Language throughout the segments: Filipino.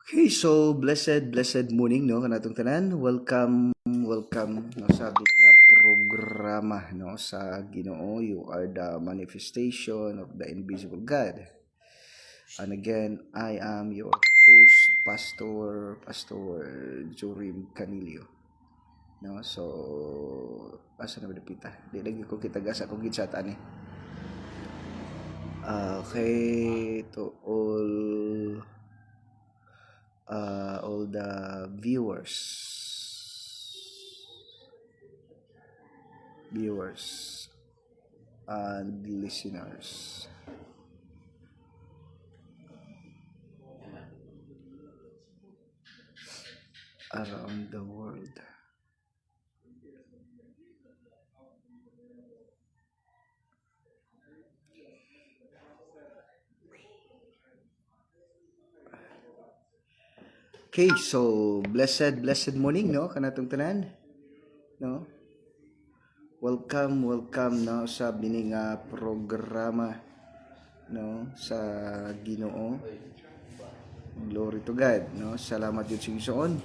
Okay, so blessed morning no kanatong tanan. Welcome no sa ating nga programa no sa Ginoo. You are the manifestation of the invisible God. And again, I am your host, Pastor Jorim Canilio. No, so asa na pita? Di lagi ko kita gasa ko gid sa tani. Okay, to all the viewers and listeners around the world. Okay, so blessed morning no kanatong tanan no. Welcome no sa bining programa no sa Ginoo. Glory to God no. Salamat gyud sa Ginoon.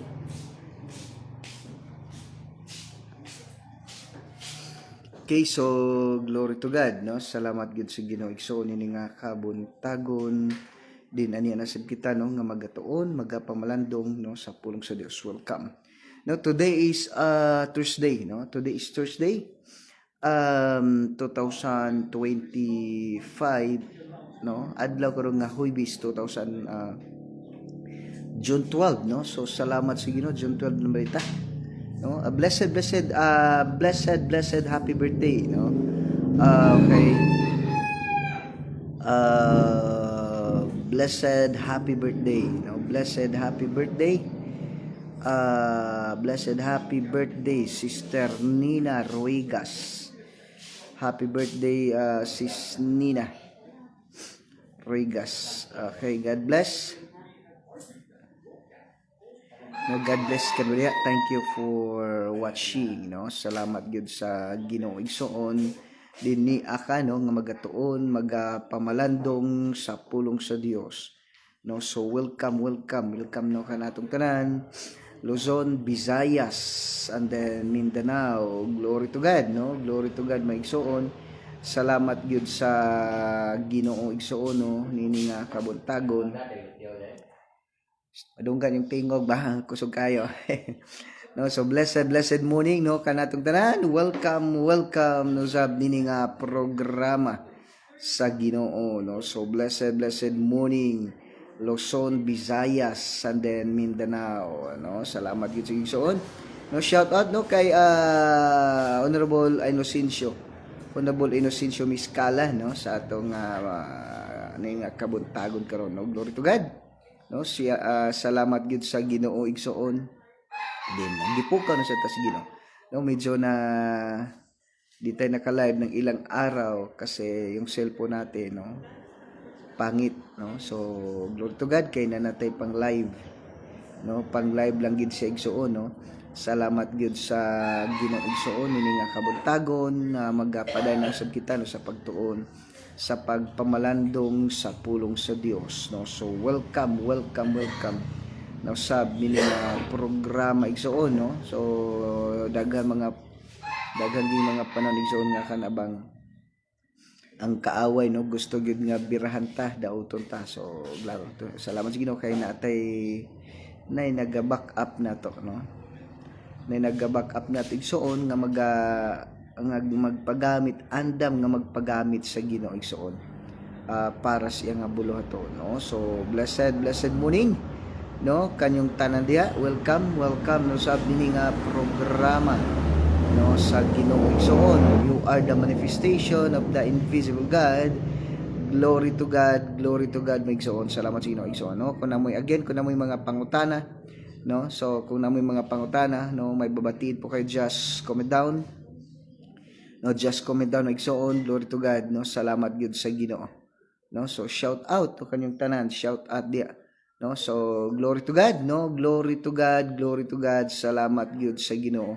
Okay, so glory to God no. Salamat gyud sa Ginoo igsoon ini nga kabuntagon din ani nasab kita no nga magatuon magapamalandong no sa pulong sa Dios. Welcome. No, today is Thursday no. Today is Thursday 2025 no. Adlaw karon nga Huwebes 2000 June 12 no. So salamat sa Ginoo June 12 na balita. No, a blessed happy birthday no. Okay. Blessed happy birthday no. Blessed happy birthday Sister Nina Ruigas. Happy birthday Sis Nina Ruigas. Okay, God bless. No, God bless kanila. Thank you for watching no. Salamat gyud sa Ginoo igsoon dinhi aka no nga magatuon magapamalandong sa pulong sa Dios no. So welcome no kanatong tanan Luzon, Visayas and then Mindanao. Glory to God no. Glory to God maigsoon. Salamat gyud sa Ginoo igsoon no nini nga kabuntagon. Madunggan yung tingog ba kusog kayo. No, so blessed morning no kanatong tanan. Welcome no sa nini nga programa sa Ginoo no. So blessed morning Luzon, Visayas and then Mindanao no. Salamat gyud sa igsoon. No, shout out no kay Honorable Inocencio Miscala no sa atong nga kabuntagon karon no. Glory to God. No, siya salamat gid sa Ginoo igsoon. Din gipukaw na siya ta sa Ginoo. No, medyo na di tayo naka-live ng ilang araw kasi yung cellphone natin no pangit no. So glory to God kay na natay pang live. No, pang live lang gid siya igsoon no. Salamat gid sa Ginoo igsoon ini nga kabuntagon na magapaday na sad kita no sa pagtuon sa pagpamalandong sa pulong sa Dios no. So welcome no sa bining programa igsoon no. So daghan din mga panon igsoon nga kanabang ang kaaway no gusto gyud nga birahan ta daoton ta. So salamat sa Ginoo kay natay nay naga-back up na to no. Nay naga-back up na igsoon nga magpagamit andam nga magpagamit sa Ginoo igsoon para sa nga buluhaton no. So blessed morning no kanyong tanan diha. Welcome no sa bining nga programa no sa Ginoo igsoon. You are the manifestation of the invisible God. Glory to God maigsoon. Salamat sa Ginoo igsoon no. Kung namoy mga pangutana no. So kung namoy mga pangutana no may babatid po kayo, just comment down no. Just comment down igsoon. Glory to God no. Salamat gyud sa Ginoo no. So shout out to kanyang tanan, shout out dia no. So glory to God no. Glory to God. Salamat gyud sa Ginoo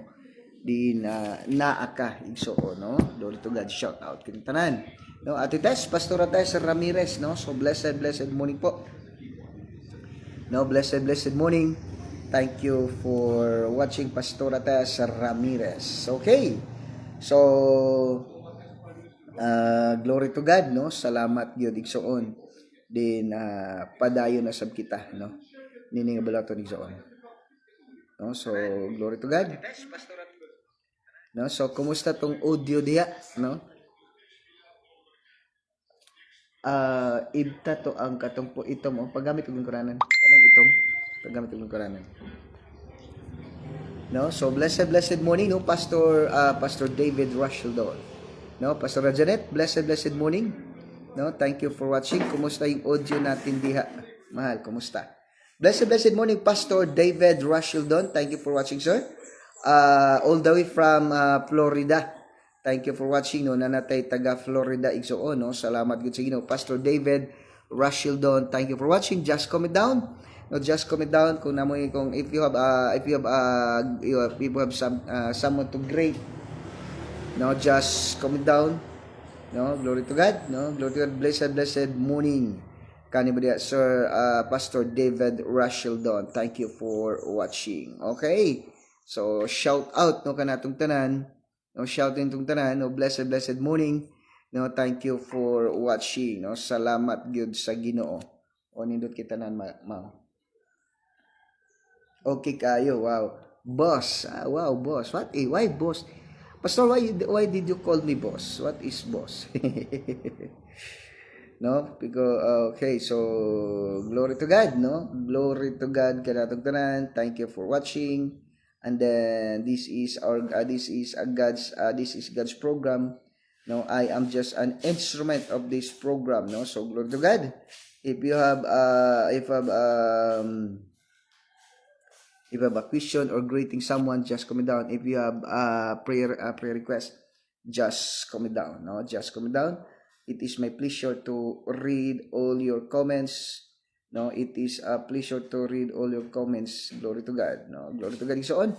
din naa ka igsoon no. Glory to God. Shout out kanyang tanan no. Ate Tess, Pastora Tess Ramirez no. So blessed morning po No, blessed morning. Thank you for watching Pastora Tess Ramirez. Okay. So, glory to God, no? Salamat gyud igsoon. Din padayon na sab kita, no? Nini nga balaton igsoon. No, so glory to God. No, so kumusta tong audio diha, no? Ibta to ang katong po itom o paggamit og lingkuranan. Kanang itom, paggamit og lingkuranan. No, so blessed morning, no, Pastor David Rusheldon. No, Pastor Janet, blessed morning. No, thank you for watching. Kumusta yung audio natin diha? Mahal, kumusta? Blessed morning, Pastor David Rusheldon. Thank you for watching, sir. All the way from Florida. Thank you for watching, no, nanatay taga Florida igsoon, no. Salamat gud sa Ginoo. Pastor David Rusheldon, thank you for watching. Just comment down. No, just comment down kung namoy kung if you have someone to great. No, just comment down. No, glory to God. No, glory to God. Blessed morning. Kanibaya, Sir Pastor David Rusheldon. Thank you for watching. Okay. So shout out no kanatong tanan. No, shouting tong tanan, no, blessed morning. No, thank you for watching. No, salamat gyud sa Ginoo. O nindot kita nan ma'am. Okay kayo, wow. Boss, wow, boss. What? Why boss? Pastor, why did you call me boss? What is boss? No, because okay, so glory to God, no? Glory to God kanatong tanan. Thank you for watching. And then this is God's program. No, I am just an instrument of this program. No, so glory to God. If you have a question or greeting someone, just comment down. If you have a prayer request, just comment down. No, just comment down. It is my pleasure to read all your comments. No, it is a pleasure to read all your comments. Glory to God. No, glory to God. So on.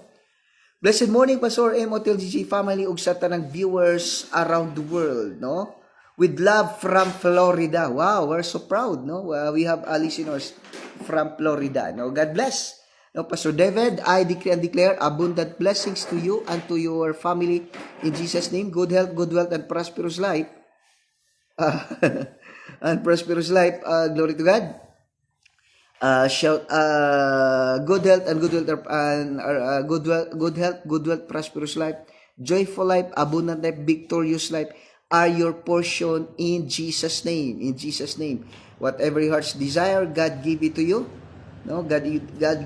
Blessed morning, Pastor MOTLGG family ug sa tanang viewers around the world. No, with love from Florida. Wow, we're so proud. No, we have listeners from Florida. No, God bless. No, Pastor David, I decree and declare abundant blessings to you and to your family in Jesus' name. Good health, good wealth, and prosperous life. And prosperous life. Glory to God. Shout good health and good wealth and good health, prosperous life, joyful life, abundant life, victorious life are your portion in Jesus' name. In Jesus' name, whatever your heart's desire, God give it to you. No, God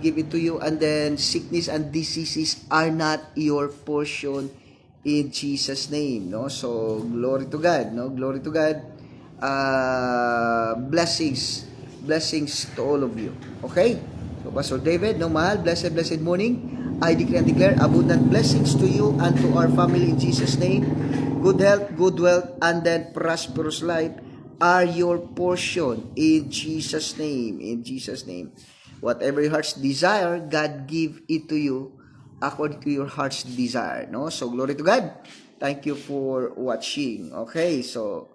give it to you, and then sickness and diseases are not your portion in Jesus' name. No, so glory to God. No, glory to God. Blessings to all of you. Okay? So, Pastor David, no, mahal, blessed morning. I decree and declare abundant blessings to you and to our family in Jesus' name. Good health, good wealth, and then prosperous life are your portion in Jesus' name. In Jesus' name. Whatever your heart's desire, God give it to you according to your heart's desire. No? So, glory to God. Thank you for watching. Okay, so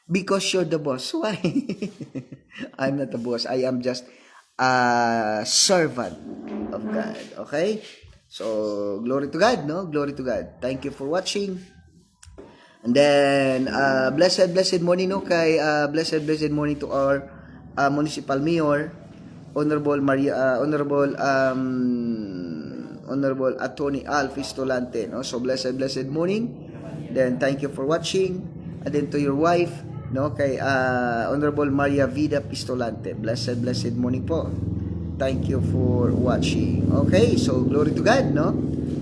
because you're the boss. Why? I'm not the boss. I am just a servant of God. Okay? So, glory to God, no? Glory to God. Thank you for watching. And then, blessed morning, no? Kay, blessed morning to our municipal mayor, Honorable Attorney Al Fistolante, no? So, blessed morning. Then, thank you for watching. And then to your wife, no, kay Honorable Maria Vida Pistolante. Blessed morning po. Thank you for watching. Okay, so glory to God, no?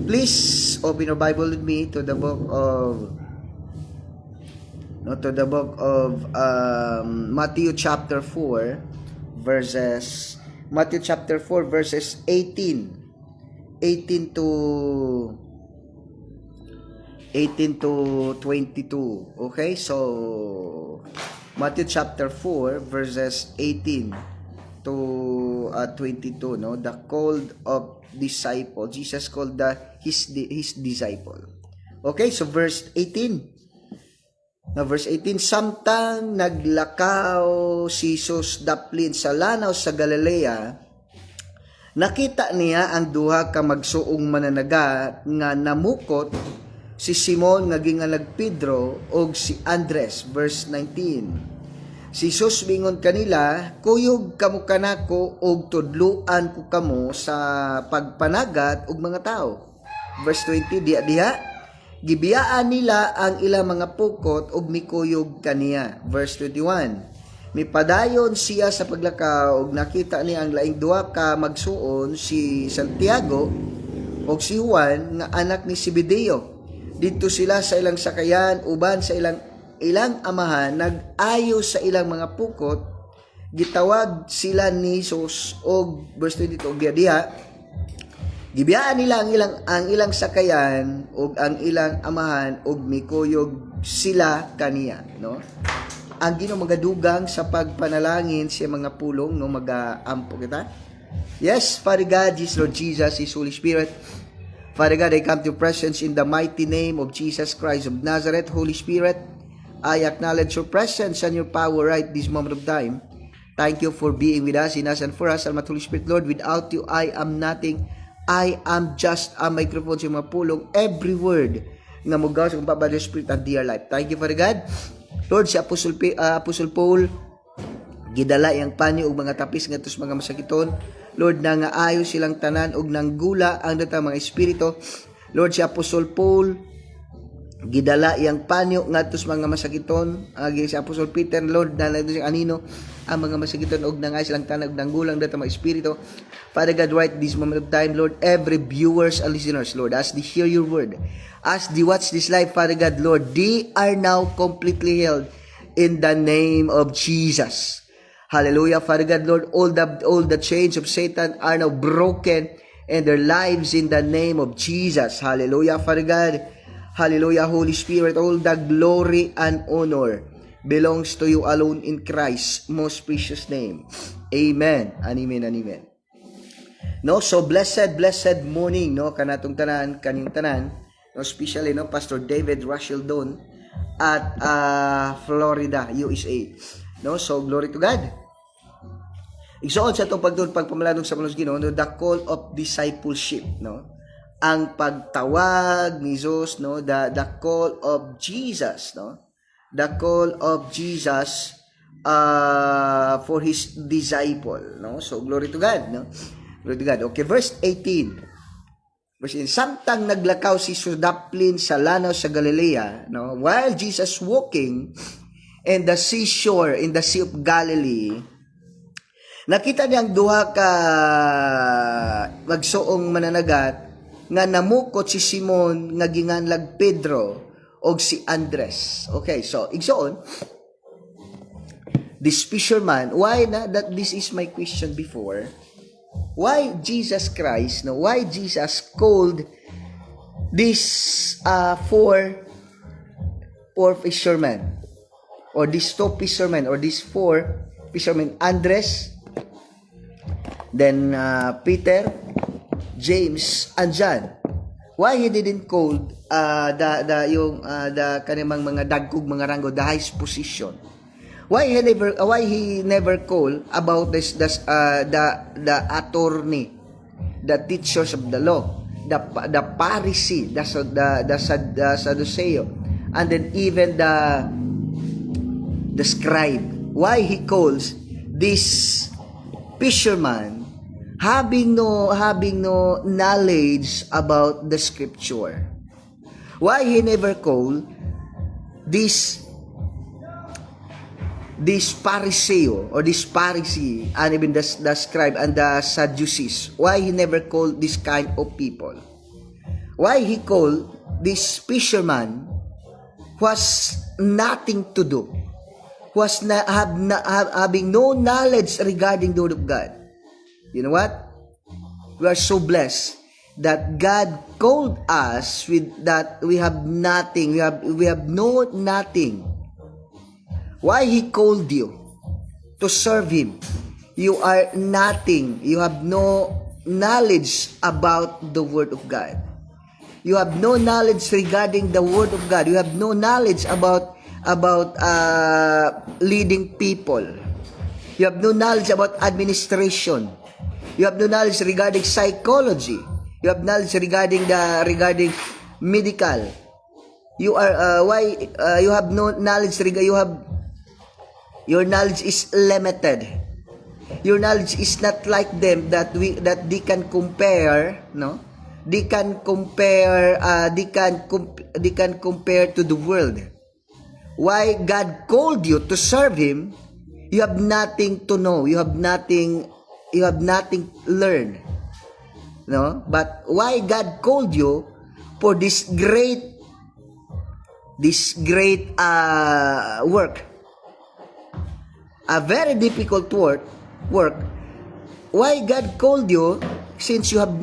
Please open your Bible with me to the book of Matthew chapter 4 verses 18 to 22. Okay, so Matthew chapter 4 verses 18 to 22. No, the called of disciple. Jesus called his disciple. Okay, so verse 18. Now, verse 18, samtang naglakaw si Jesus daplin sa lanaw sa Galilea, Nakita niya ang duha ka magsuong mananagat nga namukot si Simon nga gingalag Pedro og si Andres. Verse 19. Si Jesus mingon kanila, kuyog kamo kanako og tudluan ko kamo sa pagpanagat og mga tao. Verse 20, diha gibiyaan nila ang ilang mga pukot og mikuyog kaniya. Verse 21. Mipadayon siya sa paglakaw ug nakita niya ang laing duha ka magsuon, si Santiago ug si Juan nga anak ni Zebedeo. Dito sila sa ilang sakayan uban sa ilang amahan nag-ayo sa ilang mga pukot. Gitawag sila ni Jesus og verse 22 diha gibiyaan nila ang ilang sakayan ug ang ilang amahan ug mikuyog sila kaniya, no? Ang Ginoo magadugang sa pagpanalangin sa mga pulong, no, magaampo kita. Yes, Father God, Jesus, Lord Jesus, His Holy Spirit. Father God, I come to your presence in the mighty name of Jesus Christ of Nazareth. Holy Spirit, I acknowledge your presence and your power right this moment of time. Thank you for being with us, in us, and for us. Salamat, Holy Spirit, Lord. Without you, I am nothing. I am just a microphone sa mga pulong. Every word na mugaw sa kumpabal ng Spirit and dear life. Thank you, Father God. Lord, si Apostle Paul, gidala yang panyo og mga tapis nga tus mga masakiton. Lord, nangaayo silang tanan og nanggula ang datang mga espiritu. Lord, si Apostle Paul, gidala yang panyo nga tus mga masakiton. Si Apostle Peter, Lord, nalado siyang anino ang mga masakiton og nangaayo silang tanan og nanggulang datang mga espiritu. Father God, right this moment of time, Lord, every viewers and listeners, Lord, as they hear your word, as they watch this live, Father God, Lord, they are now completely healed in the name of Jesus. Hallelujah, Father God, Lord, all the chains of Satan are now broken in their lives in the name of Jesus. Hallelujah, Father God. Hallelujah, Holy Spirit, all the glory and honor belongs to you alone in Christ's most precious name. Amen and amen and amen. No, so blessed morning, no, kanatong tanan, kanyang tanan, no, especially, no, Pastor David Russell Don at Florida, USA. No, so glory to God. Igsoon sa itong pagpamalanong sa Manos Ginoo, no, the call of discipleship, no, ang pagtawag ni Jesus, no, the call of Jesus, no, the call of Jesus for his disciple, no. So glory to God, no. Glory to God. Okay, verse 18. Verse 18. Samtang naglakaw si Sudaplin sa lanaw sa Galilea, no, while Jesus walking in the seashore, in the Sea of Galilee, nakita niya ang duha ka magsuong mananagat nga namukot si Simon nga ginganlag Pedro og si Andres. Okay, so igsoon, this fisherman, why na that this is my question before. Why Jesus Christ, no? Why Jesus called these four fishermen, or these two fishermen, or these four fishermen, Andres, then Peter, James, and John? Why he didn't call the kanimang mga dagkog mga ranggo, the highest position? Why he never call about the attorney, the teachers of the law, the Pharisee, the Sadduceo, and then even the scribe? Why he calls this fisherman having no knowledge about the scripture? Why he never call this Pharisee or this Pharisee and even the scribe and the Sadducees? Why he never called this kind of people? Why he called this fisherman who has nothing to do, who has having no knowledge regarding the word of God? You know what? We are so blessed that God called us with that we have nothing, we have no nothing. Why he called you to serve him? You are nothing. You have no knowledge about the word of God. You have no knowledge regarding the word of God. You have no knowledge about leading people. You have no knowledge about administration. You have no knowledge regarding psychology. You have knowledge regarding medical. You are you have no knowledge your knowledge is limited. Your knowledge is not like them that they can compare, no? They can compare to the world. Why God called you to serve him, you have nothing to know. You have nothing to learn. No? But why God called you for this great work, a very difficult work. Why God called you, since you have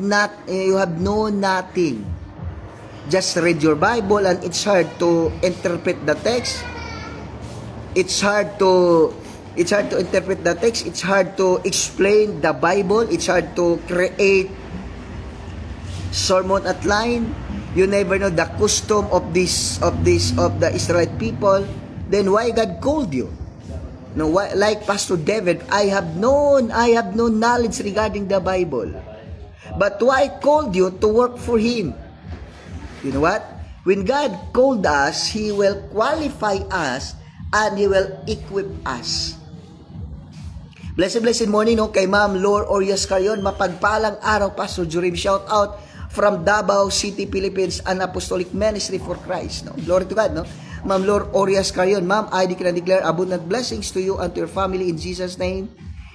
known nothing. Just read your Bible and it's hard to interpret the text. It's hard to interpret the text. It's hard to explain the Bible. It's hard to create sermon outline. You never know the custom of the Israelite people. Then why God called you? No, why, like Pastor David, I have no knowledge regarding the Bible. But why called you to work for him? You know what? When God called us, he will qualify us and he will equip us. Blessed morning, no, kay Ma'am Lor Orias Carion. Mapagpalang araw, Pastor Jorim. Shout out from Davao City, Philippines, an apostolic ministry for Christ. No? Glory to God, no? Ma'am Lor Orias Carion. Ma'am, I declare abundant blessings to you and to your family in Jesus' name.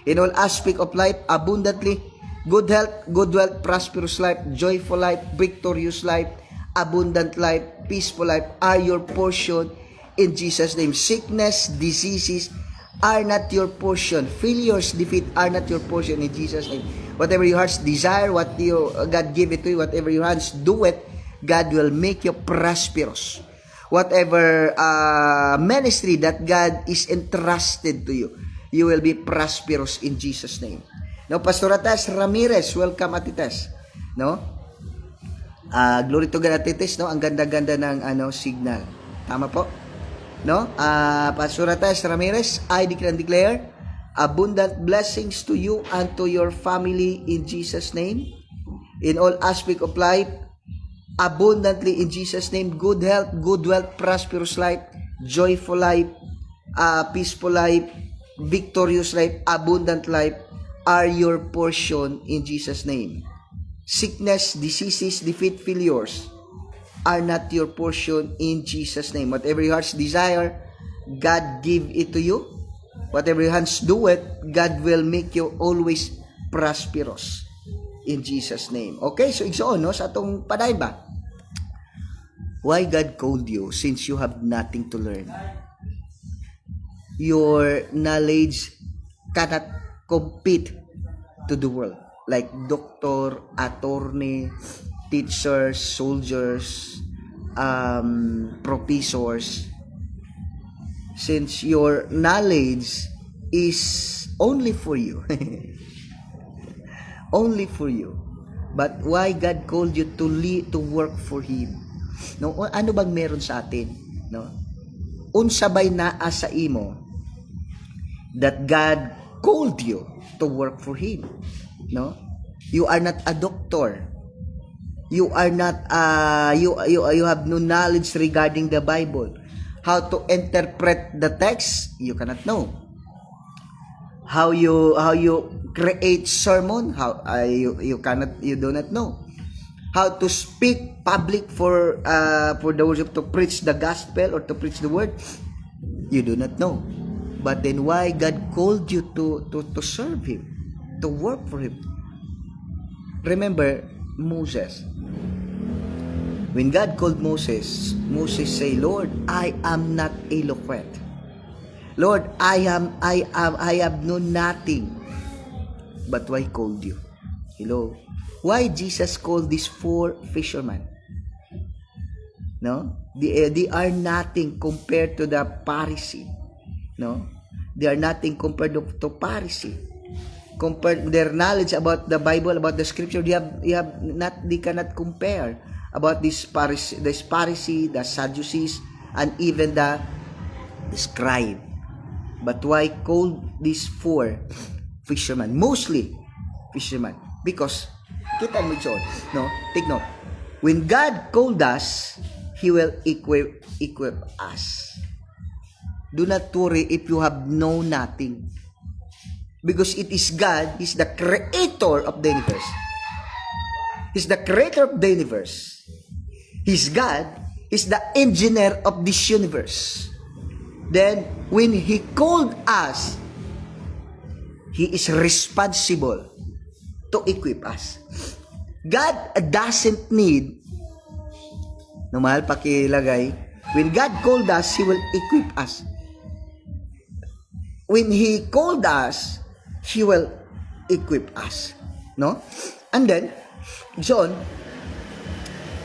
In all aspect of life, abundantly. Good health, good wealth, prosperous life, joyful life, victorious life, abundant life, peaceful life are your portion in Jesus' name. Sickness, diseases are not your portion. Failures, defeat are not your portion in Jesus' name. Whatever your hearts desire, God give it to you. Whatever your hands do it, God will make you prosperous. Whatever ministry that God is entrusted to you, you will be prosperous in Jesus' name. No, Pastor Atas Ramirez, welcome Atites. No? Glory to God Atites, no? Ang ganda-ganda ng signal. Tama po? No? Pastor Atas Ramirez, I declare abundant blessings to you and to your family in Jesus' name. In all aspect of life, abundantly in Jesus' name. Good health, good wealth, prosperous life, joyful life, peaceful life, victorious life, abundant life are your portion in Jesus' name. Sickness, diseases, defeat, failures are not your portion in Jesus' name. Whatever your heart's desire, God give it to you. Whatever your hands do it, God will make you always prosperous in Jesus' name. Okay, so igsoon, no? Sa atong paday ba? Why God called you since you have nothing to learn? Your knowledge cannot compete to the world. Like doctor, attorney, teachers, soldiers, professors. Since your knowledge is only for you. Only for you. But why God called you to work for Him? No, ano bang meron sa atin? No? Unsabay naa sa imo that God called you to work for Him. No? You are not a doctor. You are not you have no knowledge regarding the Bible. How to interpret the text, you cannot know. How you create sermon, you do not know. How to speak public for the worship, to preach the gospel or to preach the word, you do not know. But then why God called you to serve Him, to work for Him? Remember Moses. When God called Moses, Moses say, Lord, I am not eloquent. Lord, I have known nothing. But why called you? Hello? Why Jesus called these 4 fishermen? No? They are nothing compared to the Pharisee. No? They are nothing compared to Pharisee. Compared their knowledge about the Bible, about the Scripture, they cannot compare about this Pharisee, the Sadducees, and even the scribe. But why called these 4 fishermen? Mostly fisherman. Because, kita mo ito, no? Take note. When God called us, He will equip us. Do not worry if you have known nothing. Because it is God, He's the creator of the universe. He's the creator of the universe. He's God, He's the engineer of this universe. Then, when He called us, He is responsible to equip us. God doesn't need, no mahal pakilagay, when God called us, He will equip us. When He called us, He will equip us. No? And then, John,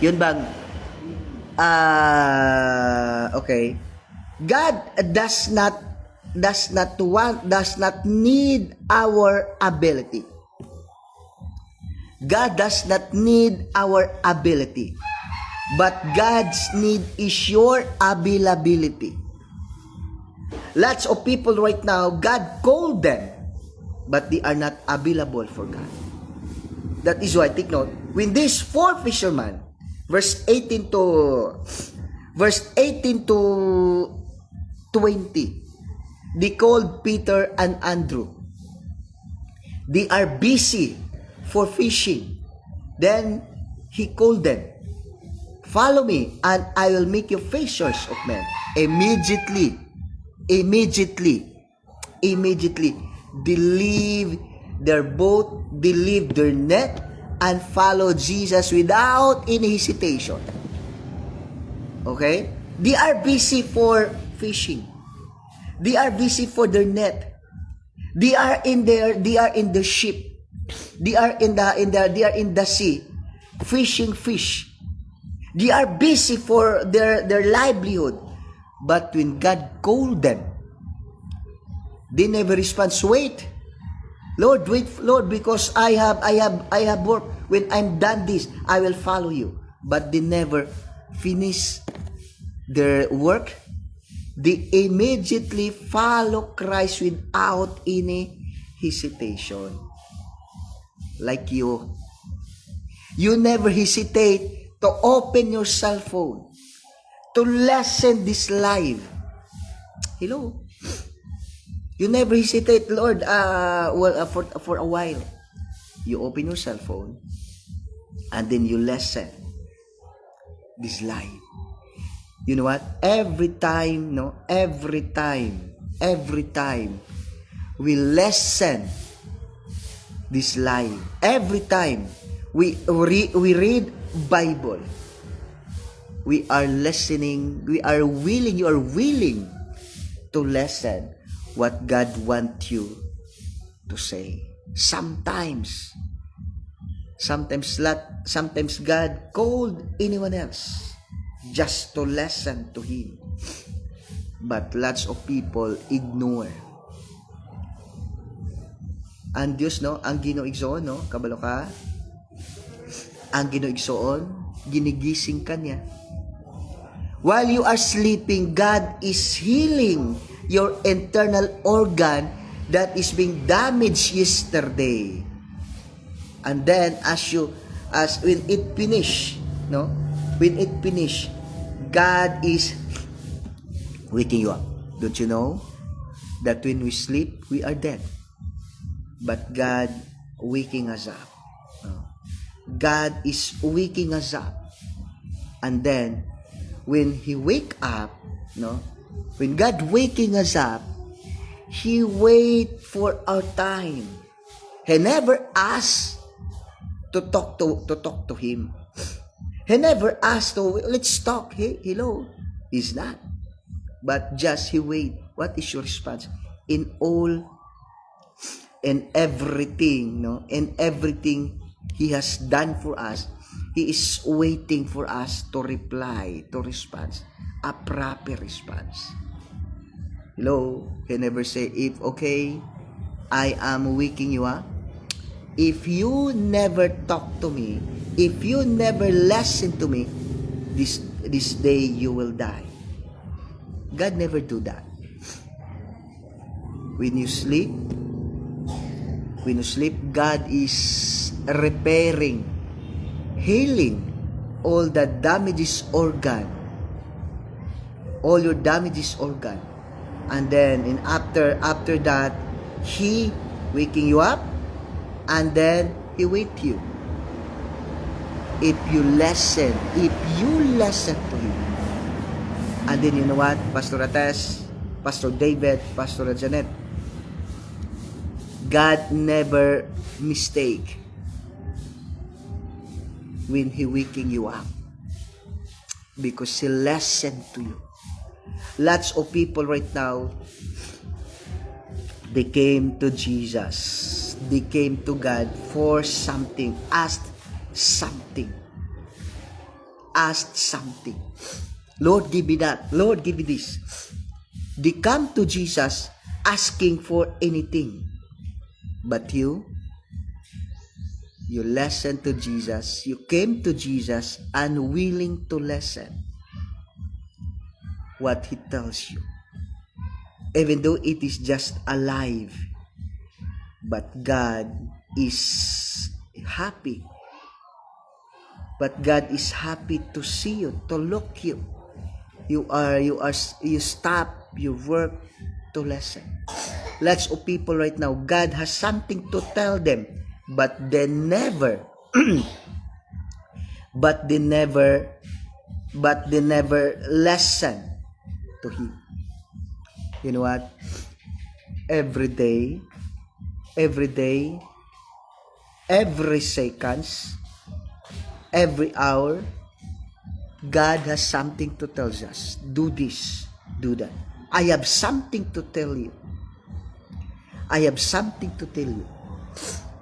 yun bang, okay, God does not need our ability. God does not need our ability. But God's need is your availability. Lots of people right now, God called them, but they are not available for God. That is why, take note, when these 4 fishermen, verse 18 to 20, they called Peter and Andrew. They are busy for fishing. Then He called them, follow me, and I will make you fishers of men. Immediately, they leave their boat, they leave their net, and follow Jesus without any hesitation. Okay? They are busy for fishing. They are busy for their net. They are in the ship. They are in the sea, fishing fish. They are busy for their livelihood. But when God called them, they never respond. Wait, Lord, because I have work. When I'm done this, I will follow you. But they never finish their work. They immediately follow Christ without any hesitation. Like you never hesitate to open your cell phone, to listen this live. Hello? You never hesitate, Lord, for a while. You open your cell phone, and then you listen this live. You know what? Every time we listen this live, every time we read Bible, we are listening, you are willing to listen what God wants you to say. Sometimes God called anyone else just to listen to Him. But lots of people ignore. Ang Diyos, no? Ang Ginoo igsoon, no? Kabalo ka? Ang Ginoo igsoon, ginigising ka niya. While you are sleeping, God is healing your internal organ that is being damaged yesterday. And then when it finish, no? When it finish, God is waking you up. Don't you know that when we sleep, we are dead? But God waking us up. God is waking us up. And then, when He wake up, no? When God waking us up, He wait for our time. He never asks to talk to Him. He never asked to, let's talk. Hey, hello. He's not. But just He wait. What is your response? In everything, no? In everything He has done for us, He is waiting for us to reply, to respond. A proper response. Hello? He never say, if okay, I am waking you up. If you never talk to me, if you never listen to me, this day you will die. God never do that. When you sleep, When you sleep, God is repairing, healing all the damages organ, all your damages organ. And then after that, He waking you up, and then He wait you. If you listen to Him. And then you know what, Pastor Ates, Pastor David, Pastor Janet, God never mistake when He waking you up, because He listened to you. Lots of people right now, they came to Jesus, they came to God for something, asked something. Lord, give me that. Lord, give me this. They come to Jesus asking for anything. But you listen to Jesus. You came to Jesus unwilling to listen what He tells you. Even though it is just alive. But God is happy. But God is happy to see you, to look you. You stop your work to listen. Lots of people right now, God has something to tell them, but they never listen to Him. You know what? Every day, every seconds, every hour, God has something to tell us. Do this, do that. I have something to tell you. I have something to tell you.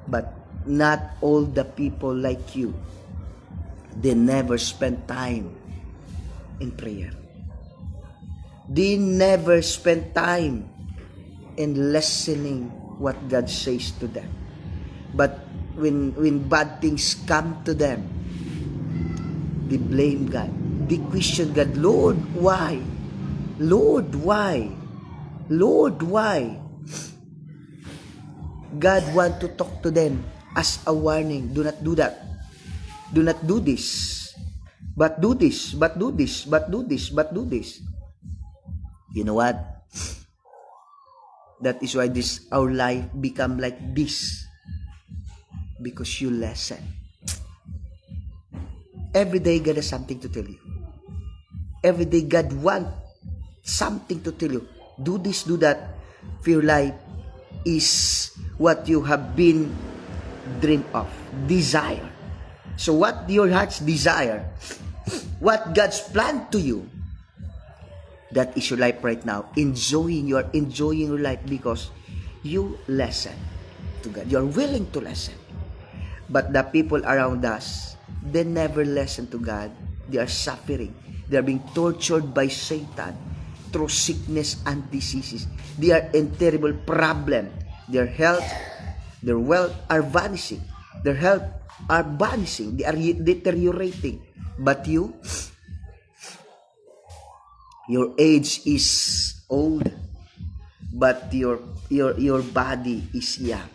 But not all the people like you, they never spend time in prayer. They never spend time in listening what God says to them. But when bad things come to them, they blame God. They question God. Lord, why? Lord, why? Lord, why? God want to talk to them as a warning. Do not do that. Do not do this. But do this. But do this. But do this. But do this. You know what? That is why our life become like this. Because you listen. Every day God has something to tell you. Every day God wants something to tell you. Do this, do that. For your life is what you have been dreamed of. Desire. So what your heart's desire, what God's plan to you, that is your life right now. Enjoying your life because you listen to God. You're willing to listen. But the people around us, they never listen to God. They are suffering. They are being tortured by Satan through sickness and diseases. They are in terrible problem. Their health, their wealth are vanishing. Their health are vanishing. They are deteriorating. But you, your age is old, but your body is young.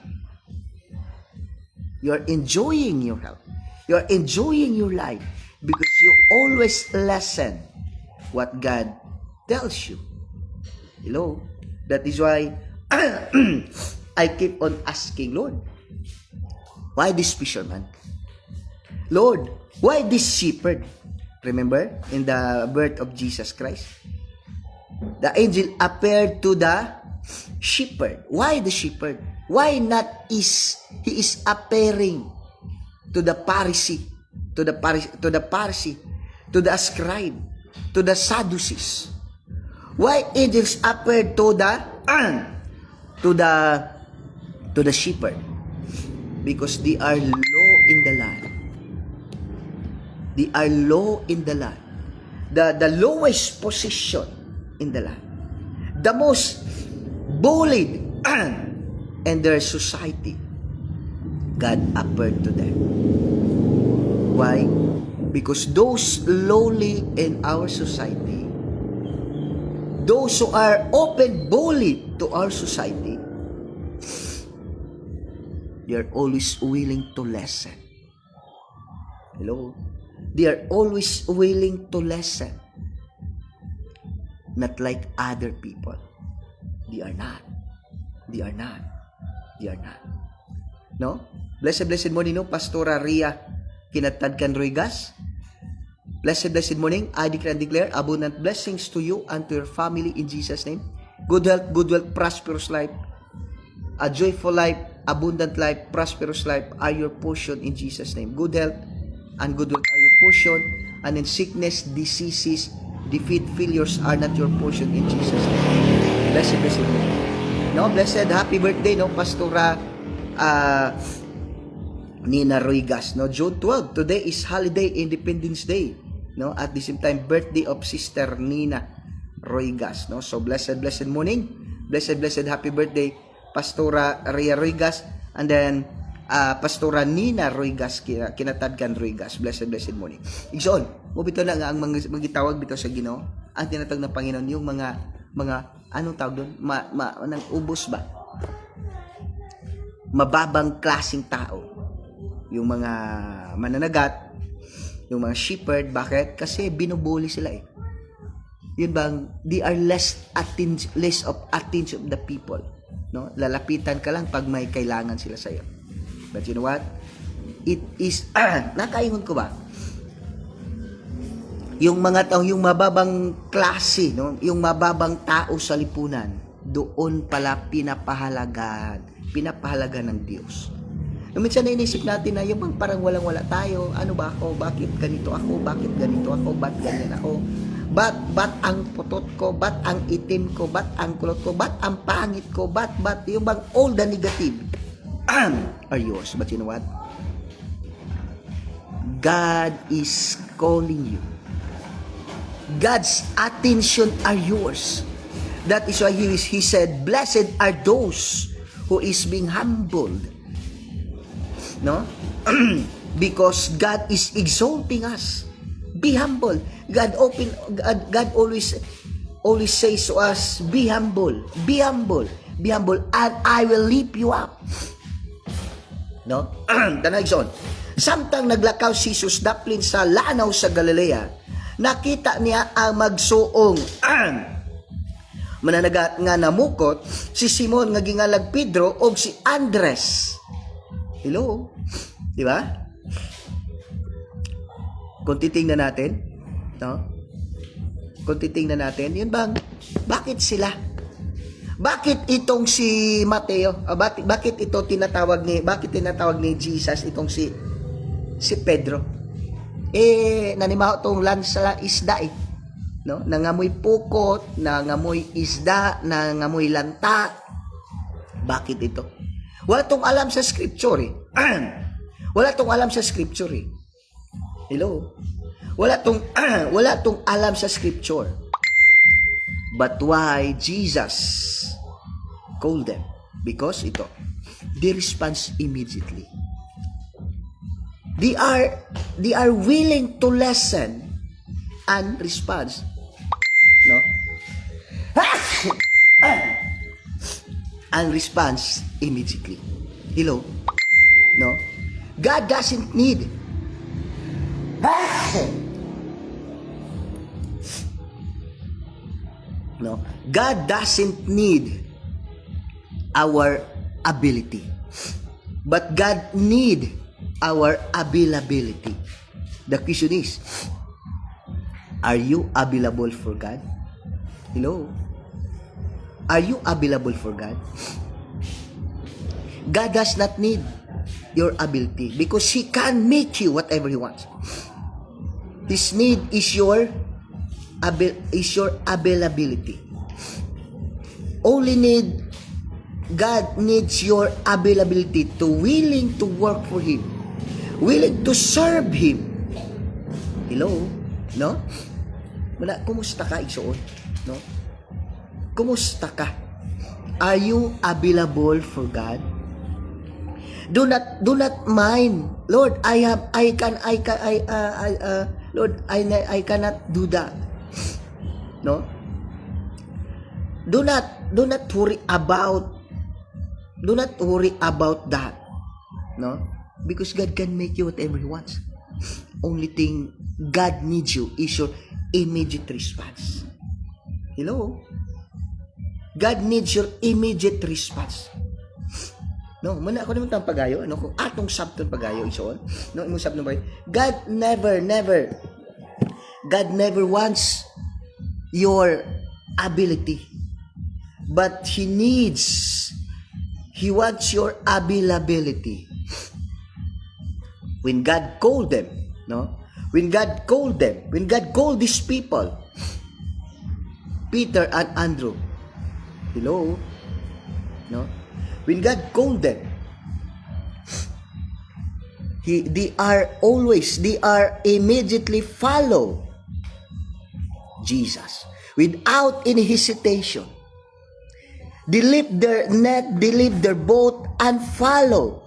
You are enjoying your health. You are enjoying your life because you always listen what God tells you. Hello? That is why I keep on asking, Lord, why this fisherman? Lord, why this shepherd? Remember, in the birth of Jesus Christ, the angel appeared to the shepherd. Why the shepherd? Why not he is appearing to the Pharisee, to the scribe, to the Sadducees? Why angels appeared to the shepherd? Because they are low in the land. They are low in the land. The lowest position in the land. The most bullied in their society. God appeared to them. Why? Because those lowly in our society, those who are open bullied to our society, They are always willing to listen. Hello? They are always willing to listen. Not like other people. They are not. They are not. They are not. No? Blessed morning, no? Pastora Ria Kinatadkan Ruigas. Blessed morning. I declare and declare abundant blessings to you and to your family in Jesus' name. Good health, prosperous life, a joyful life, abundant life, prosperous life are your portion in Jesus' name. Good health and good wealth are your portion, and in sickness, diseases, defeat, failures are not your portion in Jesus' name. Blessed morning. No, blessed, happy birthday, no, Pastora Nina Ruigas, no, June 12. Today is holiday, Independence Day, no, at the same time, birthday of Sister Nina Ruigas, no. So blessed morning, blessed happy birthday, Pastora Ria Ruigas, and then Pastora Nina Ruigas, Kinatadkan Ruigas. Blessed morning. Igsoon, mo bito na nga ang magitawag bito sa Ginoo, ang tinatawag ng Panginoon, yung mga anong tawag doon? Nang ubos ba? Mababang klaseng tao. Yung mga mananagat, yung mga shepherd, bakit? Kasi binubuli sila eh. Yun bang, they are less of attention of the people. No? Lalapitan ka lang pag may kailangan sila sa'yo. But you know what? It is, nakaingon ko ba? Yung mga tao, yung mababang klase, no? Yung mababang tao sa lipunan, doon pala pinapahalagan ng Diyos. Minsan na inisip natin na yung parang walang-wala tayo. Ano ba ako? Bakit ganito ako? Bakit ganito ako? Ba't ganyan ako? Ba't ang putot ko? Ba't ang itim ko? Ba't ang kulot ko? Ba't ang pangit ko? Ba't yung bang all the negative are yours. But you know what? God is calling you. God's attention are yours. That is why he said, blessed are those who is being humbled. No? Because God is exalting us. Be humble. God always says to us, be humble, and I will lift you up. No? Tanagson. Samtang naglakaw si Jesus daplin sa lanaw sa Galilea, nakita niya ang magsuong mananagat nga namukot si Simon nga gingalag Pedro o si Andres. Hello? Di ba? Kung titingnan natin, no? Kung titingnan natin, yun bang, bakit sila? Bakit itong si Mateo, bakit tinatawag ni Jesus itong si Pedro? Nanimaho tong lansa isda eh. No? Nangamoy pukot, nangamoy isda, nangamoy lanta. Bakit ito? Wala tong alam sa scripture eh. Wala tong alam sa scripture eh. Hello? Wala tong alam sa scripture. But why Jesus called them? Because ito, they respond immediately. They are willing to listen and respond. No? And responds immediately. Hello? No? God doesn't need no? God doesn't need our ability. But God need our availability. The question is, are you available for God? Hello? Are you available for God? God does not need your ability because He can make you whatever He wants. His need is your availability. God needs your availability to willing to work for Him, willing to serve Him. Hello? No? Kumusta ka, igsoon? No? Kumusta ka? Are you available for God? Do not mind, Lord. Lord, I cannot do that. No? Do not worry about that. No? Because God can make you whatever He wants. Only thing God needs you is your immediate response. Hello? God needs your immediate response. No, muna ako naman tang pagayo, ano kung atong sabton pagayo isoon. No, imong sabton ba? God never wants your ability. But He wants your availability. When God called them, no? When God called these people, Peter and Andrew, hello? No? When God called them, they are immediately follow Jesus without any hesitation. They leave their net, they leave their boat, and follow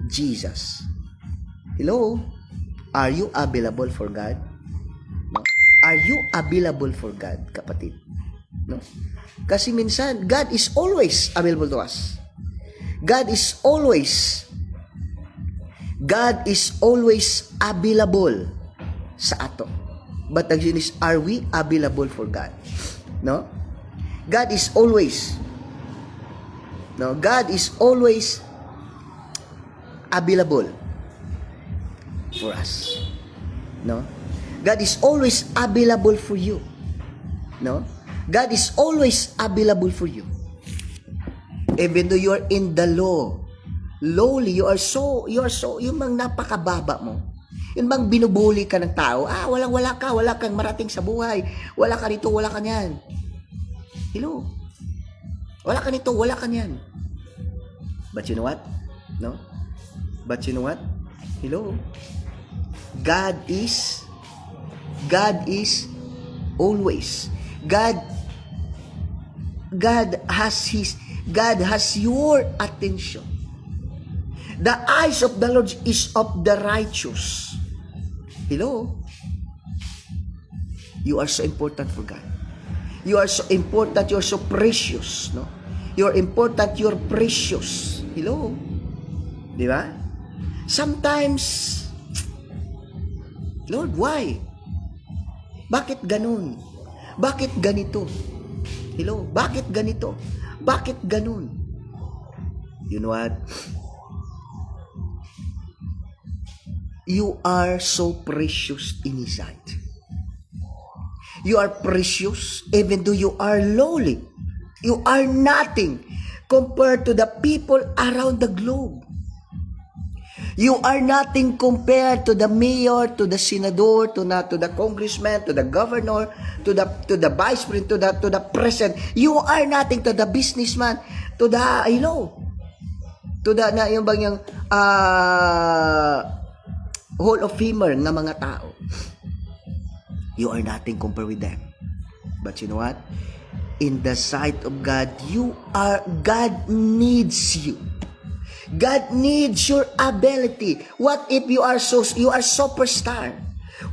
Jesus. Hello? Are you available for God? No? Are you available for God, kapatid? No? Kasi minsan, God is always available to us. God is always available sa ato. But the question is, are we available for God? No? God is always available for us. No? God is always available for you. No? God is always available for you. Even though you are in the lowly, you are so, yung bang napakababa mo. Yung bang binubuli ka ng tao, wala kang marating sa buhay. Wala ka nito, wala ka niyan. Hello? Wala ka nito, wala ka niyan. But you know what? No? But you know what? Hello? God is always. God has your attention. The eyes of the Lord is of the righteous. Hello? You are so important for God. You are so important, you are so precious, no? You are important, you are precious. Hello? Di ba? Sometimes, Lord, why? Bakit ganun? Bakit ganito? Hello? Bakit ganito? Bakit ganun? You know what? You are so precious in His sight. You are precious even though you are lowly. You are nothing compared to the people around the globe. You are nothing compared to the mayor, to the senador, to the congressman, to the governor, to the vice president, to the president. You are nothing to the businessman, to the yung bang yung Hall of Famer ng mga tao. You are nothing compared with them. But you know what? In the sight of God, God needs you. God needs your ability. What if you are superstar?